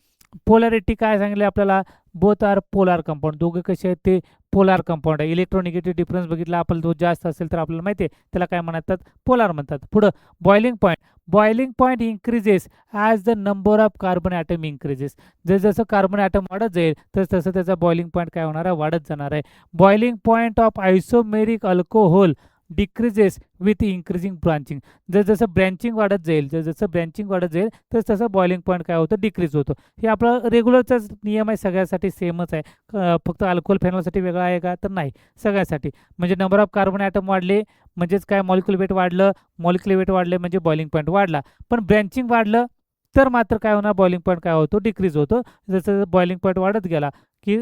पोलॅरिटी काय सांगितले आपल्याला, बोथ आर पोलार कंपाऊंड. दोघे कसे आहेत, ते पोलार कंपाऊंड आहे. इलेक्ट्रोनिगेटिव्ह डिफरन्स बघितला आपण, जो जास्त असेल तर आपल्याला माहिती आहे त्याला काय म्हणतात, पोलार म्हणतात. पुढं boiling point. Boiling point increases as the number of carbon atom increases. जसं कार्बन ॲटम वाढत जाईल तसं त्याचा बॉइलिंग पॉईंट काय होणार आहे, वाढत जाणार आहे. Boiling point of isomeric alcohol decreases with increasing branching. जसं ब्रँचिंग वाढत जाईल, जसं ब्रँचिंग वाढत जाईल तसं बॉइलिंग पॉईंट काय होतं, डिक्रीज होतो. हे आपला रेग्युलरचाच नियम आहे, सगळ्यासाठी सेमच आहे. फक्त अल्कोहोल फेनॉलसाठी वेगळा आहे का, तर नाही, सगळ्यासाठी. म्हणजे नंबर ऑफ कार्बन ॲटम वाढले म्हणजेच काय, मॉलिक्युलर वेट वाढलं, मॉलिक्युलर वेट वाढले म्हणजे बॉइलिंग पॉईंट वाढला. पण ब्रँचिंग वाढलं तर मात्र काय होणार, बॉइलिंग पॉईंट काय होतो, डिक्रीज होतो. जसं बॉइलिंग पॉईंट वाढत गेला की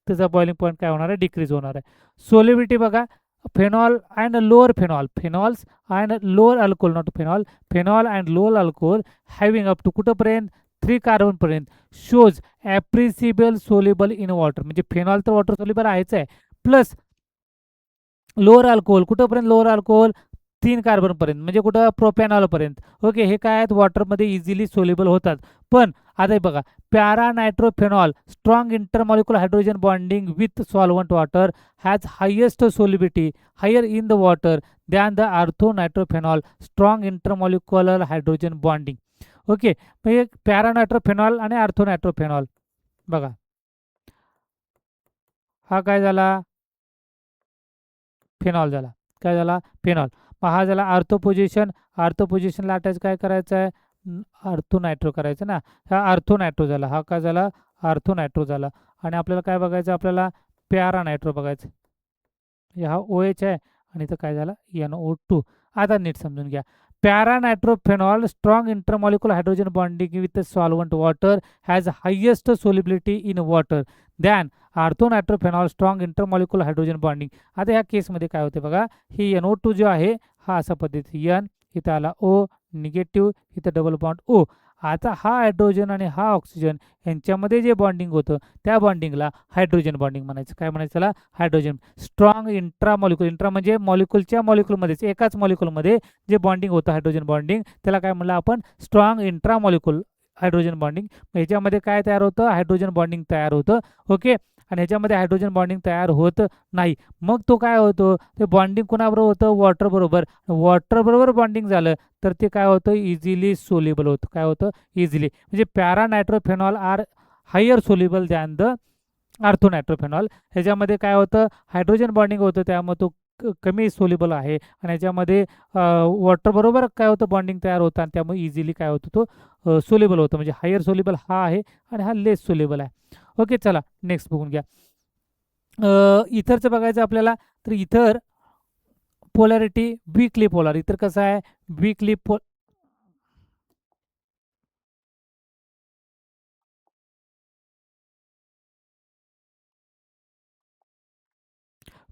त्याचा बॉइलिंग पॉईंट काय होणार आहे, डिक्रीज होणार आहे. सोलिबिलिटी बघा, phenol and lower phenol, phenols and lower alcohol, not phenol and lower alcohol having up to कुठपर्यंत 3 कार्बन पर्यंत shows appreciable soluble in water. म्हणजे फेनॉल तर वॉटर सोल्युबल आहेच आहे, प्लस लोअर अल्कोहोल कुठपर्यंत, लोअर अल्कोहोल 3 कार्बन पर्यंत, म्हणजे कुठं, प्रोपॅनॉल पर्यंत. ओके, हे काय आहेत, वॉटरमध्ये इझिली सोल्युबल होतात. पण आता हे बघा, para nitrophenol strong intermolecular hydrogen bonding with solvent water has highest solubility higher in the water than the ortho nitrophenol strong intermolecular hydrogen bonding. Okay, म्हणजे पॅरा नायट्रोफेनॉल आणि आर्थो नायट्रोफेनॉल बघा, हा काय झाला, फेनॉल झाला. काय झाला, फेनॉल. मग हा झाला आर्थो पोझिशन. आर्थो पोझिशनला अटॅच काय करायचं आहे, आर्थो नायट्रो करायचं ना. हा आर्थो नायट्रो झाला, हा काय झाला, आर्थो नायट्रो झाला. आणि आपल्याला काय बघायचं, आपल्याला पॅरा नायट्रो बघायचं. हा OH आहे आणि इथं काय झाला, NO2. आता नीट समजून घ्या. Para nitrophenol strong intermolecular hydrogen bonding with solvent water has highest solubility in water than ortho nitrophenol strong intermolecular hydrogen bonding. आता ह्या केसमध्ये काय होते बघा, ही NO2 जो आहे हा अशा पद्धती N, इथं आला O निगेटिव्ह, इथं डबल बॉन्ड O. आता हा हायड्रोजन आणि हा ऑक्सिजन यांच्यामध्ये जे बॉन्डिंग होतं त्या बॉन्डिंगला हायड्रोजन बॉन्डिंग म्हणायचं. काय म्हणायचं त्याला, हायड्रोजन. स्ट्रॉंग इंट्रामॉलिक्युल, इंट्रा म्हणजे मॉलिक्युलच्या मॉलिक्युलमध्येच, एकाच मॉलिक्युलमध्ये जे बॉन्डिंग होतं हायड्रोजन बॉन्डिंग, त्याला काय म्हणलं आपण, स्ट्रॉंग इंट्रामॉलिक्युल हायड्रोजन बॉन्डिंग. ह्याच्यामध्ये काय तयार होतं, हायड्रोजन बॉन्डिंग तयार होतं. ओके, आणि ह्याच्यामध्ये हायड्रोजन बॉन्डिंग तयार होत नाही. मग तो काय होतो, ते बॉन्डिंग कोणाबरोबर होतं, वॉटर बरोबर. वॉटर बरोबर बॉन्डिंग झालं तर ते काय होतं, इझिली सोल्युबल होतं. काय होतं, इझिली. म्हणजे para nitrophenol are higher soluble than the ortho nitrophenol. ह्याच्यामध्ये काय होतं, हायड्रोजन बॉन्डिंग होतं, त्यामुळे तो कमी सोल्युबल आहे. आणि ह्याच्यामध्ये वॉटर बरोबर काय होतं, बॉन्डिंग तयार होतं आणि त्यामुळे इझिली काय होतं, तो सोल्युबल होतं. म्हणजे हायर सोल्युबल हा आहे आणि हा लेस सोल्युबल आहे. ओके, चला नेक्स्ट बघून घ्या. इथरचं बघायचं आपल्याला, तर इथर पोलॅरिटी वीकली पोलार. इतर कसं आहे, वीकली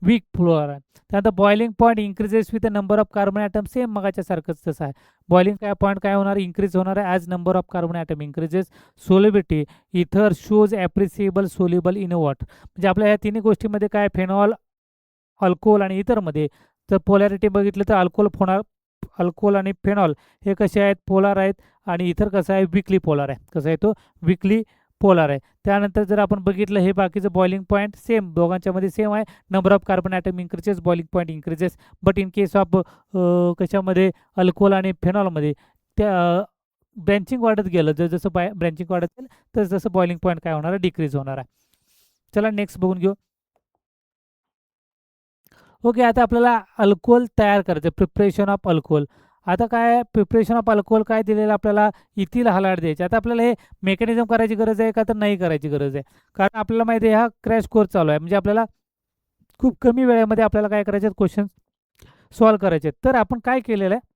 वीक पोलार आहे. त्यानंतर boiling point increases with the number of carbon atom. Same मगाच्या सारखंच तसं आहे. बॉइलिंग काय पॉईंट काय होणार, इन्क्रीज होणार आहे as number of carbon atom increases. Solubility ether shows appreciable soluble in water. म्हणजे आपल्या ह्या तिन्ही गोष्टीमध्ये काय, फेनॉल, अल्कोहोल आणि इतरमध्ये जर पोलॅरिटी बघितलं तर अल्कोहोल आणि फेनॉल हे कसे आहेत, पोलार आहेत. आणि इतर कसं आहे, विकली पोलार आहे. कसं आहे तो, विकली पोलार आहे. त्यानंतर जर आपण बघितलं हे बाकीचं बॉइलिंग पॉईंट सेम, दोघांच्यामध्ये सेम आहे. Number of carbon atom increases, boiling point increases. But in case of कशामध्ये, अल्कोहोल आणि फेनॉलमध्ये त्या ब्रँचिंग वाढत गेलं, जसं ब्रँचिंग वाढत गेलं तर जसं बॉइलिंग पॉईंट काय होणार आहे, डिक्रीज होणार आहे. चला नेक्स्ट बघून घेऊ. ओके, आता आपल्याला अल्कोहोल तयार करायचं, प्रिपरेशन ऑफ अल्कोहोल. आता काय प्रिपरेशन ऑफ अल्कोहोल काय दिलेलं आपल्याला, इथिल हलाइड द्यायचे. आता आपल्याला हे मेकॅनिझम करायची गरज आहे का तर नाही करायची गरज आहे, कारण आपल्याला माहिती आहे हा क्रॅश कोर्स चालू आहे, म्हणजे आपल्याला खूप कमी वेळेमध्ये आपल्याला काय करायचे क्वेश्चन सॉल्व्ह करायचे. तर आपण काय केलेलं आहे,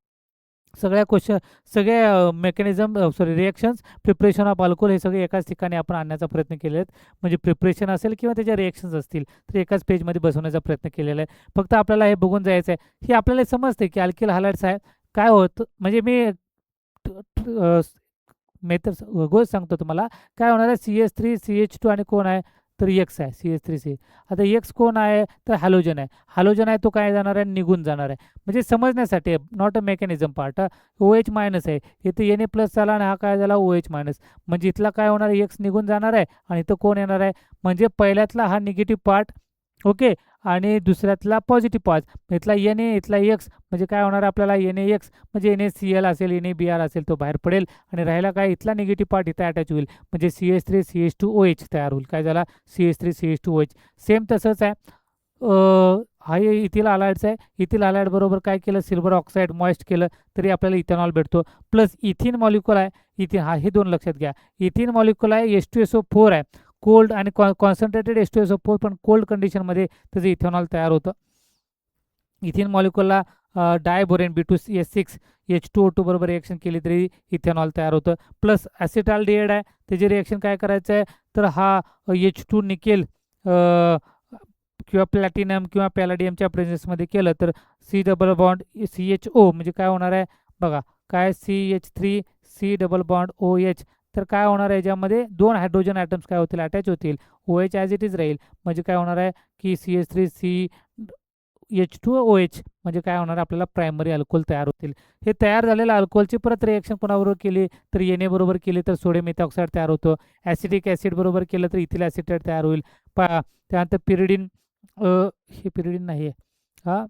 सगळ्या क्वेश्चन सगळे mechanism reactions preparation of alcohol हे सगळे एकाच ठिकाणी आपण आणण्याचा प्रयत्न केले आहेत. म्हणजे प्रिपरेशन असेल किंवा त्याच्या रिएक्शन्स असतील तर एकाच पेजमध्ये बसवण्याचा प्रयत्न केलेला आहे. फक्त आपल्याला हे बघून जायचं आहे, हे आपल्याला समजते की अल्किल हॅलाइड्स आहे काय होतं. म्हणजे मी मेथड गोष्ट सांगतो तुम्हाला. काय होणार आहे, CH3 CH2 आणि कोण आहे तर एक्स आहे, CH3 आता एक्स कोण आहे तर हॅलोजन आहे. हॅलोजन आहे तो काय जाणार आहे, निघून जाणार आहे. म्हणजे समजण्यासाठी, not a mechanism part. OH minus आहे इथे, Na प्लस झाला आणि हा काय झाला OH मायनस. म्हणजे इथला काय होणार आहे, एक्स निघून जाणार आहे आणि इथं कोण येणार आहे, म्हणजे पहिल्यातला हा निगेटिव्ह पार्ट. ओके, आणि दुसऱ्यातला पॉझिटिव्ह पार्ट. इथला Na इथला एक्स, म्हणजे काय होणार आपल्याला NaX, म्हणजे NaCl असेल NaBr असेल तो बाहेर पडेल आणि राहिला काय इथला निगेटिव्ह पार्ट इथं अटॅच होईल, म्हणजे CH3 CH2OH तयार होईल. काय झाला, CH3 CH2OH. सेम तसंच आहे, हा इथिल हॅलाइड्स आहे. इथिल हॅलाइड बरोबर काय केलं, सिल्वर ऑक्साईड मॉइस्ट केलं तरी आपल्याला इथेनॉल भेटतो. प्लस इथिन मॉलिक्युल आहे, इथिन हा हे दोन लक्षात घ्या. इथिन मॉलिक्युल आहे H2SO4 आहे, कोल्ड आणि कॉन्सन्ट्रेटेड H2SO4 पण कोल्ड कंडिशनमध्ये त्याचं इथेनॉल तयार होतं. इथिन मॉलिक्युलला डायबोरेन B2S6 H2O2 बरोबर रिएक्शन केली तरी इथेनॉल तयार होतं. प्लस ॲसिटाल्डिहाइड आहे, त्याची रिएक्शन काय करायचं आहे तर हा H2 निकेल किंवा प्लॅटिनम किंवा पॅलाडियमच्या प्रेझेन्समध्ये केलं तर C डबल बॉन्ड CHO, म्हणजे काय होणार आहे बघा, काय CH3 C double bond OH. तर काय होणार आहे, याच्यामध्ये दोन हायड्रोजन ॲटम्स काय होतील, अटॅच होतील. OH ॲज इट इज राहील, म्हणजे काय होणार आहे की CH3 CH2OH, म्हणजे काय होणार आपल्याला प्रायमरी अल्कोहोल तयार होतील. हे तयार झालेल्या अल्कोहोलची परत रिएक्शन कोणाबरोबर केली तर Na बरोबर केली तर सोडियम इथॉक्साईड तयार होतं. ॲसिटिक ॲसिड बरोबर केलं तर इथिल ॲसिटेट तयार होईल. त्यानंतर पिरिडिन, हे पिरिडिन नाही आहे, हा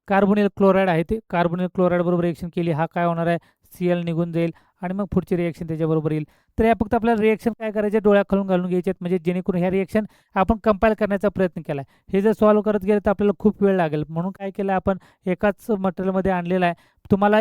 कार्बोनिल क्लोराईड आहे, ते कार्बोनिल क्लोराईड बरोबर रिएक्शन केली, हा काय होणार आहे Cl निघून जाईल आणि मग पुढची रिएक्शन त्याच्याबरोबर येईल. तर या फक्त आपल्याला रिएक्शन काय करायचे, डोळ्याखालून घालून घ्यायचे आहेत, म्हणजे जेणेकरून ह्या रिएक्शन आपण कंपाईल करण्याचा प्रयत्न केला आहे. हे जर सॉल्व्ह करत गेलं तर आपल्याला खूप वेळ लागेल, म्हणून काय केलं आपण एकाच मटेरियलमध्ये आणलेलं आहे. तुम्हाला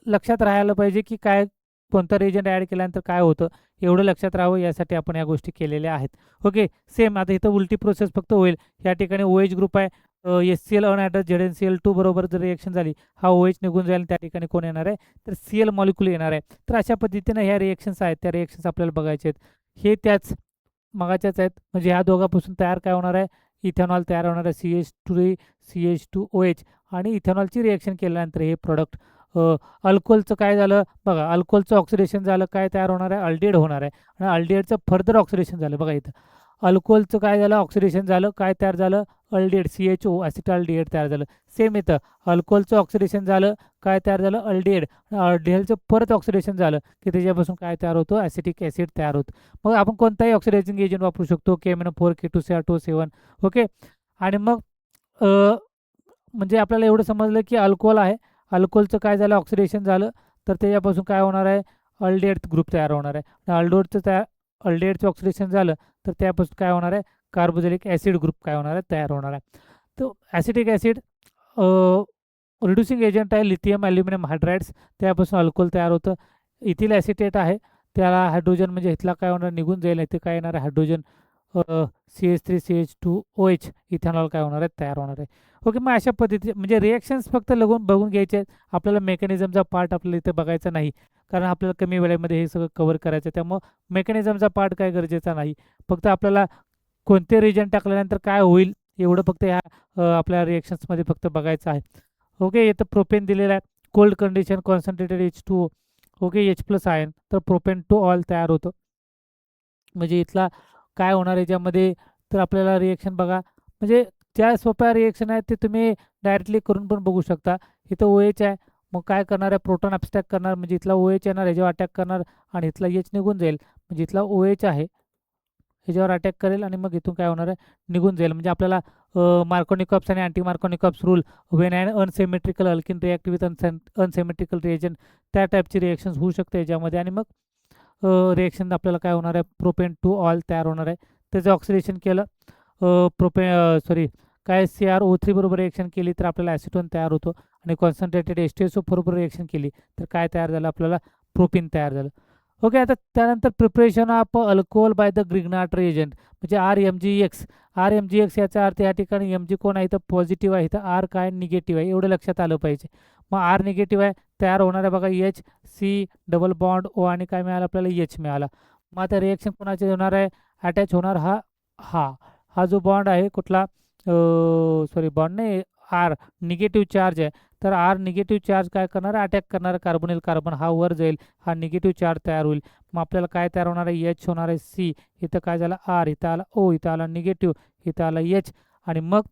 लक्षात राहायला पाहिजे की काय कोणता रिएजंट ॲड केल्यानंतर काय होतं, एवढं लक्षात राहावं यासाठी आपण या गोष्टी केलेल्या आहेत. ओके, सेम आता इथं उलटी प्रोसेस फक्त होईल. या ठिकाणी OH ग्रुप आहे, HCl अनॲटच ZnCl2 बरोबर जर रिएक्शन झाली, हा OH निघून जाईल, त्या ठिकाणी कोण येणार आहे तर Cl मॉलिक्युल येणार आहे. तर अशा पद्धतीनं ह्या रिएक्शन्स आहेत, त्या रिएक्शन्स आपल्याला बघायचे आहेत. हे त्याच मगाच्याच आहेत, म्हणजे ह्या दोघांपासून तयार काय होणार आहे, इथेनॉल तयार होणार आहे, CH3 CH2OH. आणि इथेनॉलची रिएक्शन केल्यानंतर हे प्रोडक्ट अल्कोहोलचं काय झालं बघा, अल्कोहोलचं ऑक्सिडेशन झालं, काय तयार होणार आहे, अल्डिहाइड होणार आहे. आणि अल्डिहाइडचं फर्दर ऑक्सिडेशन झालं बघा, इथं अल्कोहोलचं काय झालं, ऑक्सिडेशन झालं, काय तयार झालं, अल्डिहाइड CHO ॲसिटाल्डिहाइड तयार झालं. सेम इथं अल्कोहोलचं ऑक्सिडेशन झालं, काय तयार झालं, अल्डिहाइड. अल्डिहाइडचं परत ऑक्सिडेशन झालं की त्याच्यापासून काय तयार होतं, ॲसिटिक ॲसिड तयार होतं. मग आपण कोणताही ऑक्सिडायझिंग एजंट वापरू शकतो, KMnO4 K2SO7. ओके, आणि मग म्हणजे आपल्याला एवढं समजलं की अल्कोहोल आहे, अल्कोहोलचं काय झालं, ऑक्सिडेशन झालं, तर त्याच्यापासून काय होणार आहे, अल्डिहाइड ग्रुप तयार होणार आहे. अल्डिहाइडचं ऑक्सिडेशन झालं तर त्यापासून काय होणार आहे, कार्बोक्सिलिक ॲसिड ग्रुप काय होणार आहे, तयार होणार आहे. तो ॲसिटिक ॲसिड रिड्युसिंग एजंट आहे, लिथियम ॲल्युमिनियम हायड्राइड्स, त्यापासून अल्कोहोल तयार होतं. इथिल ॲसिटेट आहे, त्याला हायड्रोजन म्हणजे इथला काय होणार, निघून जाईल, इथे काय येणार आहे हायड्रोजन CH3 CH2OH, इथेनॉल काय होणार आहे, तयार होणार आहे. ओके, मग अशा पद्धतीचे म्हणजे रिएक्शन्स फक्त बघून घ्यायचे आहेत. आपल्याला मेकॅनिझमचा पार्ट आपल्याला इथे बघायचा नाही, कारण आपल्याला कमी वेळेमध्ये हे सगळं कव्हर करायचं आहे. त्यामुळं मेकॅनिझमचा पार्ट काय गरजेचा नाही, फक्त आपल्याला कोणते रिजन टाकल्यानंतर काय होईल एवढं फक्त ह्या आपल्या रिएक्शन्समध्ये फक्त बघायचं आहे. ओके, इथं प्रोपेन दिलेलं आहे, cold condition concentrated H2O. Okay, H+ ion, तर प्रोपेन टू ऑल तयार होतं. म्हणजे इथला काय होणार याच्यामध्ये तर आपल्याला रिएक्शन बघा, म्हणजे ज्या सोप्या रिएक्शन आहेत ते तुम्ही डायरेक्टली करून पण बघू शकता. इथं OH आहे, मग काय करणार आहे, प्रोटॉन ॲब्स्ट्रॅक्ट करणार, म्हणजे इथला OH येणार, ह्याच्यावर अटॅक करणार आणि इथला H निघून जाईल, म्हणजे इथला OH आहे, ह्याच्यावर अटॅक करेल आणि मग इथून काय होणार आहे, निघून जाईल. म्हणजे आपल्याला मार्कोनिकॉप्स आणि anti Markovnikov's rule, Wien and unsymmetrical alkene react with unsymmetrical reagent, त्या टाईपची रिएक्शन्स होऊ शकते याच्यामध्ये. आणि मग रिएक्शन आपल्याला काय होणार आहे, प्रोपेन टू ऑल तयार होणार आहे. त्याचं ऑक्सिडेशन केलं, काय CrO3 बरोबर रिएक्शन केली तर आपल्याला ॲसिटोन तयार होतो आणि कॉन्सन्ट्रेटेड H2SO4 बरोबर रिएक्शन केली तर काय तयार झालं आपल्याला प्रोपीन तयार झालं. ओके, आता त्यानंतर preparation of alcohol by the ग्रिग्नाट reagent म्हणजे RMgX. RMgX याचा अर्थ या ठिकाणी mg कोण आहे तर पॉझिटिव्ह आहे, तर R काय निगेटिव्ह आहे, एवढं लक्षात आलं पाहिजे. मग R निगेटिव्ह आहे, तयार होणार आहे बघा HC डबल बॉन्ड O आणि काय मिळालं आपल्याला H मिळाला. मग आता रिएक्शन कोणाचे होणार आहे, अटॅच होणार हा हा हा जो बॉन्ड आहे कुठला, सॉरी बॉन्ड नाही, R निगेटिव्ह चार्ज आहे, तर R निगेटिव्ह चार्ज काय करणार, अटॅक करणार कार्बोनिल कार्बन, हा वर जाईल, हा निगेटिव्ह चार्ज तयार होईल. मग आपल्याला काय तयार होणार आहे, H होणार आहे C, इथं काय झालं R, इथं आला O, इथं आला निगेटिव्ह, इथं आला H आणि मग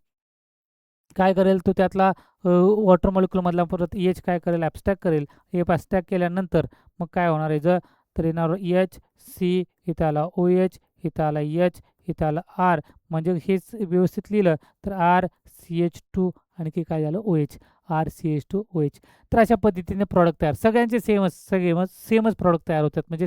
काय करेल तो त्यातला वॉटर मॉलिक्यूलमधला परत H काय करेल, ॲब्स्ट्रॅक्ट करेल. ॲब्स्ट्रॅक्ट केल्यानंतर मग काय होणार आहे, जर तर येणार HC, इथं आला OH, इथं आला H, इथं आला R, म्हणजे हेच व्यवस्थित लिहिलं तर RCH2 आणखी काय झालं OH, RCH2OH. तर अशा पद्धतीने प्रॉडक्ट तयार, सगळ्यांचे सेमच प्रॉडक्ट तयार होतात, म्हणजे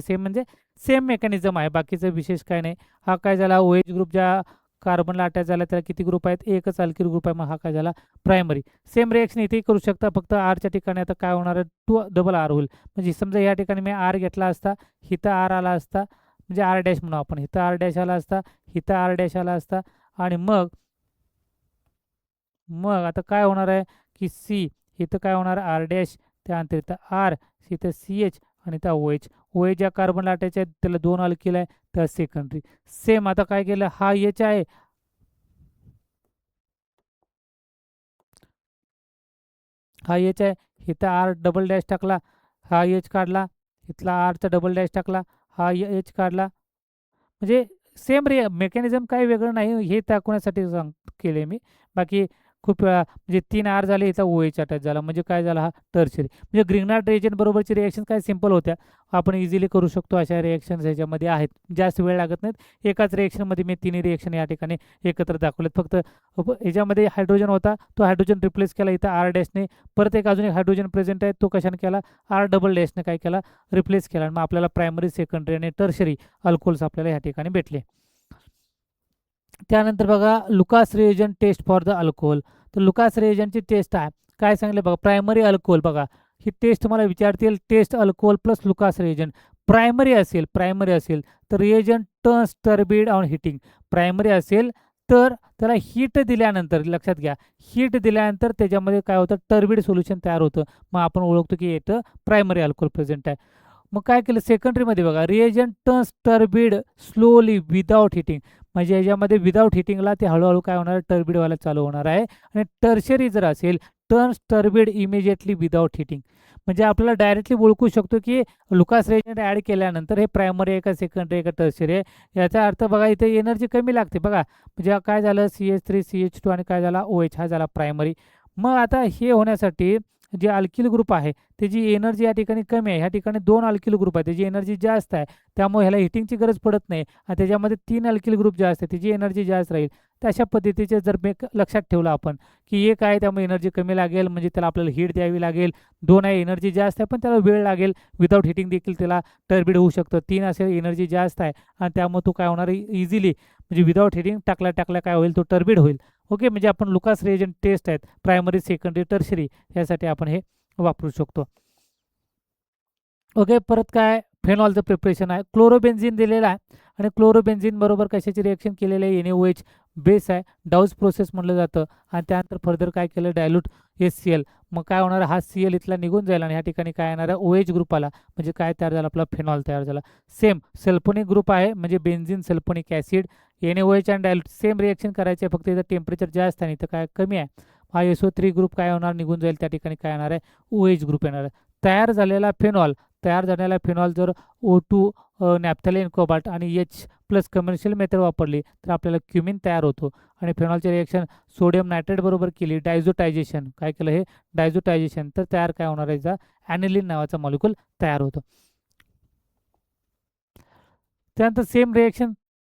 सेम मेकॅनिझम आहे, बाकीचं विशेष काय नाही. हा काय झाला OH ग्रुप ज्या कार्बनला अटॅच झाला त्याला किती ग्रुप आहेत, एकच अल्किल ग्रुप आहे, मग हा काय झाला प्रायमरी. सेम रिएक्शन इथेही करू शकता, फक्त आरच्या ठिकाणी आता काय होणार आहे, डबल आर होईल. म्हणजे समजा या ठिकाणी मी आर घेतला असता, हिथं आर आला असता, म्हणजे आर डॅश म्हणू आपण, हिथं आर डॅश आला असता, हिथं आर डॅश आला असता आणि मग आता काय होणार आहे की सी, इथं काय होणार आर डॅश, त्यानंतर इथं आर, इथं CH आणि इथं OH. OH ज्या कार्बनला अटॅच आहे त्याला 2 अल्किल आहे, तर सेकंडरी. सेम आता काय केलं, हा H आहे, हा H आहे, इथं आर डबल डॅश टाकला, हा H काढला, इथला आरचा डबल डॅश टाकला, हा H काढला. म्हणजे सेम मेकॅनिझम काही वेगळं नाही, हे दाखवण्यासाठी केले मी. बाकी खूप वेळा म्हणजे 3 आर झाले, याचा OH अटॅच झाला, म्हणजे काय झाला, हा टर्शरी. म्हणजे ग्रिग्नाट रिएजंट बरोबरची रिएक्शन काय सिंपल होत्या, आपण इझिली करू शकतो. अशा रिएक्शन्स ह्याच्यामध्ये आहेत, जास्त वेळ लागत नाहीत. एकाच रिएक्शनमध्ये मी तिन्ही रिएक्शन या ठिकाणी एकत्र दाखवलेत. फक्त ह्याच्यामध्ये हायड्रोजन होता, तो हायड्रोजन रिप्लेस केला इथं आर डॅशने. परत अजून एक हायड्रोजन प्रेझेंट आहे, तो कशाने केला, आर डबल डॅशने काय केला, रिप्लेस केला. मग आपल्याला primary, secondary and tertiary alcohols आपल्याला या ठिकाणी भेटले. त्यानंतर बघा Lucas reagent test for the alcohol. तर लुकास रिएजंटची टेस्ट आहे, काय सांगले बघा, प्रायमरी अल्कोहोल. बघा ही टेस्ट तुम्हाला विचारतील, test alcohol plus Lucas reagent. Primary असेल तर reagent turns turbid on heating. Primary असेल तर त्याला हीट दिल्यानंतर, लक्षात घ्या, हीट दिल्यानंतर त्याच्यामध्ये काय होतं, टर्बिड सोल्युशन तयार होतं. मग आपण ओळखतो की इथं प्रायमरी अल्कोहोल प्रेझेंट आहे. मग काय केलं सेकंडरीमध्ये, बघा reagent turns turbid slowly without heating. म्हणजे याच्यामध्ये विदाउट हिटिंगला ते हळूहळू काय होणार, टर्बिड व्हायला चालू होणार आहे. आणि टर्शरी जर असेल, turns turbid immediately without heating. म्हणजे आपल्याला डायरेक्टली ओळखू शकतो की लुकास रिएजंट ॲड केल्यानंतर हे प्रायमरी आहे का, सेकंडरी आहे का, टर्शरी आहे. याचा अर्थ बघा इथे एनर्जी कमी लागते बघा. म्हणजे काय झालं, CH3 CH2 आणि काय झाला OH, हा झाला प्रायमरी. मग आता हे होण्यासाठी जे अल्किल ग्रुप आहे त्याची एनर्जी या ठिकाणी कमी आहे, ह्या ठिकाणी 2 अल्किल ग्रुप आहे त्याची एनर्जी जास्त आहे, त्यामुळे ह्याला हिटिंगची गरज पडत नाही. आणि त्याच्यामध्ये 3 अल्किल ग्रुप जास्त आहे, त्याची एनर्जी जास्त राहील. तर अशा पद्धतीचे जर लक्षात ठेवलं आपण की एक आहे त्यामुळे एनर्जी कमी लागेल, म्हणजे त्याला आपल्याला हीट द्यावी लागेल. 2 आहे एनर्जी जास्त आहे पण त्याला वेळ लागेल, विदाऊट हिटिंग देखील त्याला टर्बिड होऊ शकतं. 3 असेल एनर्जी जास्त आहे आणि त्यामुळे तो काय होणार इझिली, म्हणजे विदाऊट हिटिंग टाकल्या काय होईल, तो टर्बिड होईल. ओके, म्हणजे आपण लुकास रिएजंट टेस्ट आहेत प्रायमरी, सेकंडरी, टर्शरी यासाठी आपण हे वापरू शकतो. ओके, परत काय फेनॉलचं प्रिपरेशन आहे, क्लोरोबेन्झिन दिलेला आहे आणि क्लोरोबेन्झिन बरोबर कशाची रिएक्शन केलेली आहे, NaOH बेस आहे, डाऊज प्रोसेस म्हटलं जातं. आणि त्यानंतर फर्दर काय केलं, डायल्यूट HCl. मग काय होणार, हा Cl इथला निघून जाईल आणि या ठिकाणी काय येणार आहे, OH ग्रुप आला, म्हणजे काय तयार झालं, आपला फेनॉल तयार झाला. सेम सल्फोनिक ग्रुप आहे, म्हणजे बेन्झिन सल्फोनिक ॲसिड. NaOH आणि डायल्यूट सेम रिएक्शन करायचे, फक्त इथं टेम्परेचर जास्त आहे आणि इथं काय कमी आहे. हा SO3 ग्रुप काय होणार, निघून जाईल, त्या ठिकाणी काय येणार आहे, OH ग्रुप येणार आहे. तयार झालेला फेनॉल जर O2 नॅफ्थॅलिन कोबाल्ट आणि H प्लस कमर्शियल मेथड वापरली तर आपल्याला क्युमिन तयार होतो. आणि फेनॉलचे रिएक्शन सोडियम नायट्रेट बरोबर केली, डायझोटायझेशन काय केलं, हे डायझोटायझेशन, तर तयार काय होणार आहे, ॲनिलिन नावाचा मॉलिक्यूल तयार होतो. त्यानंतर सेम रिएक्शन,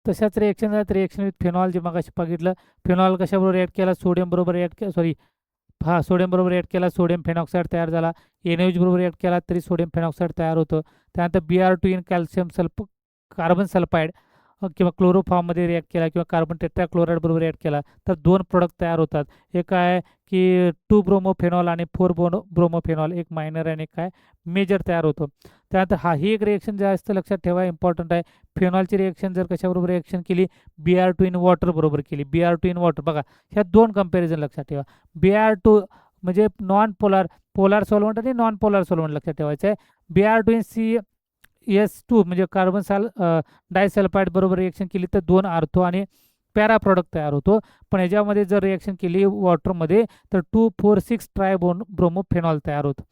तशाच रिएक्शन आहेत, रिएक्शन विथ फेनॉल जे मगाशी बघितलं. फेनॉल कशाबरोबर रिॲक्ट केला, सोडियम बरोबर रिॲक्ट केला, सोडियम बरोबर रिॲक्ट केला, सोडियम फेनॉक्साईड तयार झाला. NaOH बरोबर रिॲक्ट केला तरी सोडियम फेनॉक्साईड तयार होतं. त्यानंतर Br2 in calcium carbon sulphide किंवा क्लोरोफॉर्ममध्ये रिॲक्ट केला किंवा कार्बन टेट्राक्लोराईड बरोबर रिॲक्ट केला तर दोन प्रोडक्ट तयार होतात. एक आहे की 2 ब्रोमोफेनॉल आणि 4 ब्रोमोफेनॉल, एक मायनर आणि एक काय मेजर तयार होतो. त्यानंतर ही एक रिएक्शन जास्त लक्षात ठेवा, इम्पॉर्टंट आहे. फेनॉलची रिएक्शन जर कशाबरोबर रिएक्शन केली, Br2 इन वॉटर बरोबर केली, Br2 इन वॉटर. बघा ह्या दोन कंपॅरिझन लक्षात ठेवा. Br2 म्हणजे नॉन पोलार, पोलार सॉल्व्हंट आणि नॉन पोलार सॉल्व्हंट लक्षात ठेवायचं आहे. Br2 इन CS2 म्हणजे कार्बन डायसल्फाईड बरोबर रिएक्शन केली तर दोन आर्थो आणि पॅरा प्रॉडक्ट तयार होतो. पण ह्याच्यामध्ये जर रिएक्शन केली वॉटरमध्ये तर 2,4,6 ब्रोमोफेनॉल तयार होतं.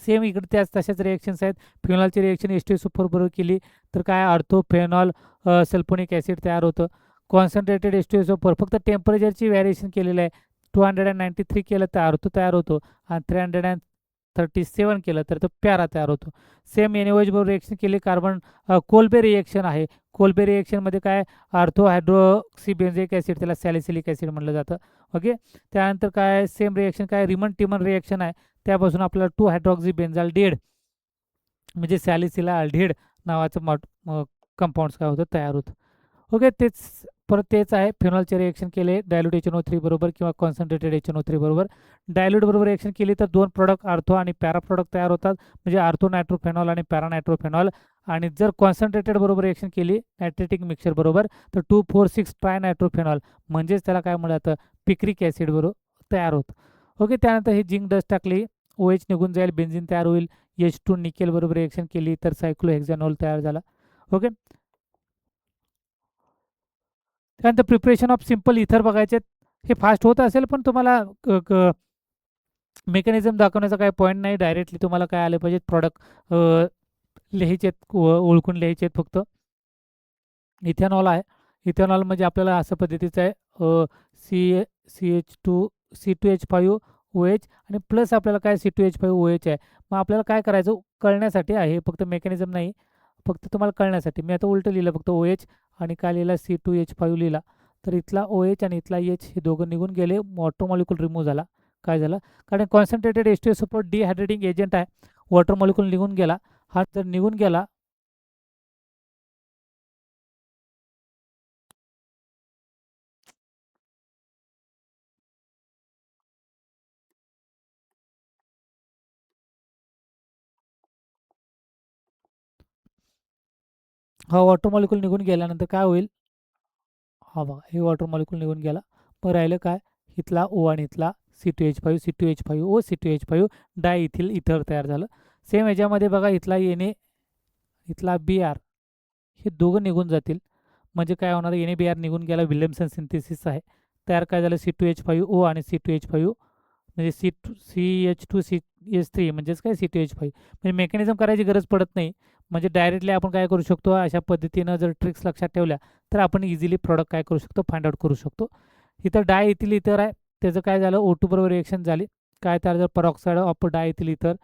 सेम इकडे तशाच रिएक्शन्स आहेत. फिनॉलची रिएक्शन H2SO4 बरोबर केली तर काय आर्थो फेनॉल सल्फोनिक ॲसिड तयार होतं. कॉन्सन्ट्रेटेड H2SO4 फक्त टेम्परेचरची व्हॅरिएशन केलेलं आहे. 293 केलं तर आर्थो तयार होतो आणि 337 केलं तर तो पॅरा तयार होतो. सेम NaOH बरोबर रिएक्शन केली कार्बन कोल्बे रिएक्शन आहे. कोल्बे रिएक्शनमध्ये काय आर्थो हायड्रोक्सी बेन्झोइक ॲसिड, त्याला सॅलिसिलिक ॲसिड म्हटलं जातं. ओके. त्यानंतर काय सेम रिएक्शन काय रिमन टिमन रिएक्शन आहे. त्यापासून आपल्याला 2 हायड्रॉक्सी बेन्झाल्डिहाइड म्हणजे सॅलिसिलाल्डिहाइड नावाचं कंपाऊंड्स काय होतं तयार होतं. ओके. तेच आहे. फिनॉलचे रिएक्शन केले डायल्यूट HNO3 बरोबर किंवा कॉन्सन्ट्रेटेड HNO3 बरोबर. डायल्यूट बरोबर रिएक्शन केली तर दोन प्रोडक्ट आर्थो आणि पॅरा प्रोडक्ट तयार होतात, म्हणजे आर्थो नायट्रोफेनॉल आणि पॅरा नायट्रोफेनॉल. आणि जर कॉन्सन्ट्रेटेड बरोबर रिएक्शन केली नायट्रेटिक मिक्सचर बरोबर तर 2,4,6 ट्रायनायट्रोफेनॉल म्हणजेच त्याला काय म्हणलं जातं पिक्रिक ॲसिड बरोबर तयार होतं. ओके. त्यानंतर ही झिंक डस्ट टाकली, OH निघून जाईल, बेन्झिन तयार होईल. H2 निकेल बरोबर रिएक्शन केली तर सायक्लोहेक्झॅनॉल तयार झाला. ओके. त्यानंतर प्रिपरेशन ऑफ सिम्पल इथर बघायचे. हे फास्ट होत असेल पण तुम्हाला मेकॅनिझम दाखवण्याचा काही पॉईंट नाही. डायरेक्टली तुम्हाला काय आले पाहिजेत प्रॉडक्ट लिहायचे आहेत, ओळखून लिहायचे आहेत फक्त. इथेनॉल आहे. इथेनॉल म्हणजे आपल्याला असं पद्धतीचं आहे CH2H5OH आणि प्लस आपल्याला काय C2H5OH आहे. मग आपल्याला काय करायचं कळण्यासाठी आहे, फक्त मेकॅनिझम नाही, फक्त तुम्हाला कळण्यासाठी. मी आता उलटं लिहिलं फक्त OH आणि काय लिहिला C2H5 लिहिला. तर इथला OH आणि इथला H हे दोघं निघून गेले, वॉटर मॉलिक्यूल रिमूव्ह झाला. काय झालं कारण कॉन्सन्ट्रेटेड H2SO4 डिहायड्रेटिंग एजंट आहे, वॉटर मॉलिक्यूल निघून गेला. हा जर निघून गेला हा वॉटर मॉलिक्यूल निघून गेल्यानंतर काय होईल, हा बघा हे वॉटर मॉलिक्यूल निघून गेला. मग राहिलं काय इथला O आणि इथला C2H5 C2H5O C2H5 डाय इथिल इथर तयार झालं. सेम ह्याच्यामध्ये बघा इथला Na इथला Br हे दोघं निघून जातील. म्हणजे काय होणार NaBr निघून गेला, विल्यमसन सिंथेसिस आहे. तयार काय झालं C2H5O आणि C2H5 म्हणजे CH2CH3 म्हणजेच काय C2H5. म्हणजे मेकॅनिझम करायची गरज पडत नाही. म्हणजे डायरेक्टली आपण काय करू शकतो अशा पद्धतीनं जर ट्रिक्स लक्षात ठेवल्या तर आपण इझिली प्रॉडक्ट काय करू शकतो फाइंड आउट करू शकतो. इथं डाय इथिल इथर आहे, त्याचं काय झालं O2 बरोबर रिएक्शन झाली, काय तयार झालं परॉक्साईड ऑफ डाय इथिल इथर.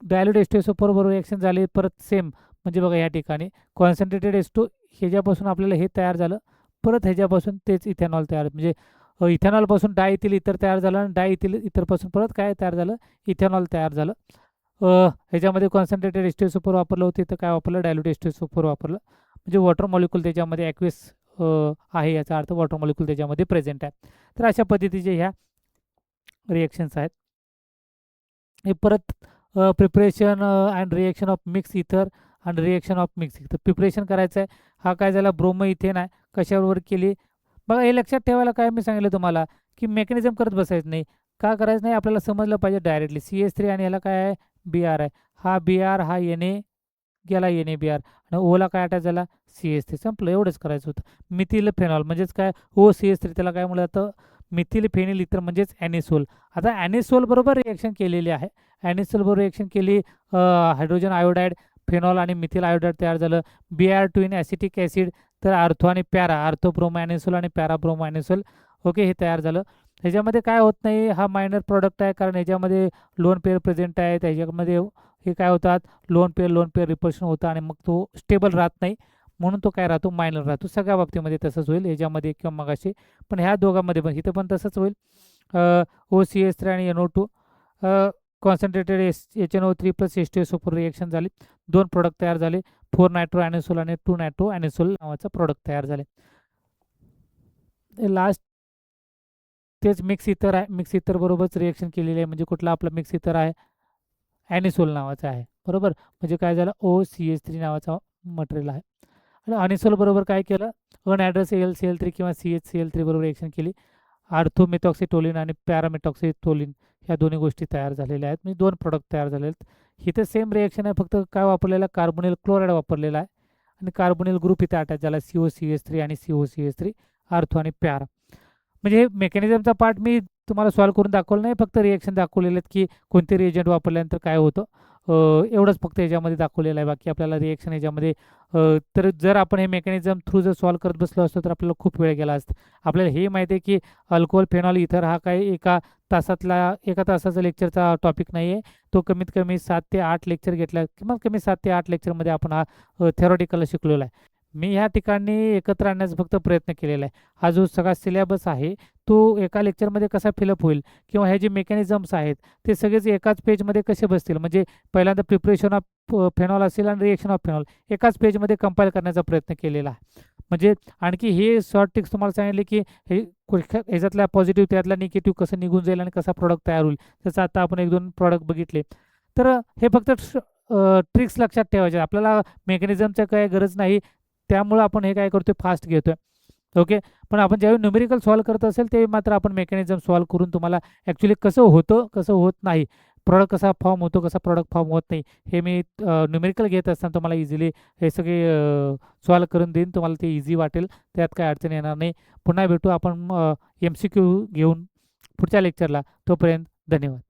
डायल्यूट H2SO4 बरोबर रिएक्शन झाली, परत सेम म्हणजे बघा या ठिकाणी कॉन्सन्ट्रेटेड H2 ह्याच्यापासून आपल्याला हे तयार झालं, परत ह्याच्यापासून तेच इथेनॉल तयार म्हणजे इथेनॉलपासून डाय इथिल इथर तयार झालं आणि डाय इथिल इथरपासून परत काय तयार झालं इथेनॉल तयार झालं. ह्याच्यामध्ये कॉन्सन्ट्रेटेड H2SO4 वापरलं होतं, इथं काय वापरलं डायल्यूट H2SO4 वापरलं. म्हणजे वॉटर मॉलिक्यूल त्याच्यामध्ये ॲक्वेस आहे, याचा अर्थ वॉटर मॉलिक्यूल त्याच्यामध्ये प्रेझेंट आहे. तर अशा पद्धतीचे ह्या रिएक्शन्स आहेत. हे परत preparation and reaction of mix इथर अँड रिएक्शन ऑफ मिक्स इथर प्रिपरेशन करायचं आहे. हा काय झाला ब्रोमो इथेन आहे, कशाबरोबर केली बघा. हे लक्षात ठेवायला काय मी सांगितलं तुम्हाला की मेकॅनिझम करत बसायचं नाही. का करायचं नाही आपल्याला समजलं पाहिजे डायरेक्टली. CH3 आणि ह्याला काय आहे Br आहे, हा Br हा Na गेला NaBr आणि ओला काय अटॅच झाला CH3, संपलं. एवढंच करायचं होतं. मिथिल फेनॉल म्हणजेच काय OCH3 त्याला काय म्हटलं जातं मिथिल फेनिल इथर म्हणजेच ॲनिसोल. आता ॲनिसोल बरोबर रिएक्शन केलेली आहे. ॲनिसोल बरोबर रिएक्शन केली, हायड्रोजन आयोडाईड फेनॉल आणि मिथिल आयोडाईड तयार झालं. Br2 इन ॲसिटिक ॲसिड तर आर्थो आणि पॅरा, आर्थो ब्रोमो ॲनिसोल आणि पॅरा ब्रोमो ॲनिसोल. ओके. हे तयार झालं. ह्याच्यामध्ये काय होत नाही, हा मायनर प्रॉडक्ट आहे कारण ह्याच्यामध्ये लोन पेअर प्रेझेंट आहे. त्याच्यामध्ये हे काय होतात लोन पेअर रिपल्शन होतं आणि मग तो स्टेबल राहत नाही, म्हणून तो काय राहतो मायनर राहतो. सगळ्या बाबतीमध्ये तसंच होईल ह्याच्यामध्ये किंवा मगाशी, पण ह्या दोघांमध्ये पण इथं पण तसंच होईल. OCH3 आणि NO2 concentrated HNO3 plus H2SO4 reaction झाली, 2 प्रोडक्ट तयार झाले, 4 नायट्रो ॲनिसोल आणि 2 नायट्रो ॲनिसोल नावाचं प्रोडक्ट तयार झाले. लास्ट तेच मिक्स इथर आहे, मिक्स इथर बरोबरच रिएक्शन केलेली आहे. म्हणजे कुठला आपला मिक्स इथर आहे, ॲनिसोल नावाचा आहे, बरोबर. म्हणजे काय झालं, OCH3 नावाचा मटेरियल आहे. आणि ॲनिसोल बरोबर काय केलं, अनहायड्रस AlCl3 किंवा CHCl3 बरोबर रिएक्शन केली, आर्थोमेथॉक्सिटोलिन आणि पॅरामेथॉक्सिटोलिन ह्या दोन्ही गोष्टी तयार झालेल्या आहेत. म्हणजे 2 प्रोडक्ट तयार झालेले आहेत. इथे सेम रिएक्शन आहे, फक्त काय वापरलेलं आहे, कार्बोनिल क्लोराईड वापरलेला आहे आणि कार्बोनिल ग्रुप इथे अटॅच झाला, COCH3 आणि COCH3, आर्थो आणि पॅरा. म्हणजे हे मेकॅनिझमचा पार्ट मी तुम्हाला सॉल्व्ह करून दाखवलं नाही, फक्त रिएक्शन दाखवलेले आहेत की कोणते रिएजंट वापरल्यानंतर काय होतं, एवढंच फक्त याच्यामध्ये दाखवलेलं आहे. बाकी आपल्याला रिएक्शन याच्यामध्ये तर जर आपण हे मेकॅनिझम थ्रू जर सॉल्व्ह करत बसलो असतो तर आपल्याला खूप वेळ गेला असता. आपल्याला हे माहिती आहे की अल्कोहोल फेनॉल इथर हा काही एका तासाचा लेक्चरचा टॉपिक नाही आहे. तो कमीत कमी 7 ते 8 लेक्चर घेतला, किंवा कमी 7 ते 8 लेक्चरमध्ये आपण हा थेरॉटिकल शिकलेला आहे. मी ह्या ठिकाणी एकत्र आणण्याचा फक्त प्रयत्न केलेला आहे. हा जो सगळा सिलेबस आहे तो एका लेक्चरमध्ये कसा फिलअप होईल, किंवा हे जे मेकॅनिझम्स आहेत ते सगळेच एकाच पेजमध्ये कसे बसतील. म्हणजे पहिल्यांदा प्रिपरेशन ऑफ फेनॉल असेल आणि रिएक्शन ऑफ फेनॉल एकाच पेजमध्ये कंपाईल करण्याचा प्रयत्न केलेला आहे. म्हणजे आणखी हे शॉर्ट ट्रिक्स तुम्हाला सांगितले की हे ह्याच्यातल्या पॉझिटिव्ह त्यातला निगेटिव्ह कसं निघून जाईल आणि कसा प्रॉडक्ट तयार होईल. जसं आता आपण 1-2 प्रॉडक्ट बघितले. तर हे फक्त ट्रिक्स लक्षात ठेवायचे, आपल्याला मेकॅनिझमचं काही गरज नाही. त्यामुळं आपण हे काय करतोय, फास्ट घेतोय. ओके. पण आपण ज्यावेळी न्यूमेरिकल सॉल्व्ह करत असेल ते मात्र आपण मेकॅनिझम सॉल्व्ह करून तुम्हाला ॲक्च्युली कसं होतं, कसं होत नाही, प्रॉडक्ट कसा फॉर्म होतो, कसा प्रॉडक्ट फॉर्म होत नाही, हे मी न्यूमेरिकल घेत असताना तुम्हाला इझिली हे सगळे सॉल्व्ह करून देईन. तुम्हाला ते इझी वाटेल, त्यात काय अडचण येणार नाही. पुन्हा भेटू आपण MCQ घेऊन पुढच्या लेक्चरला. तोपर्यंत धन्यवाद.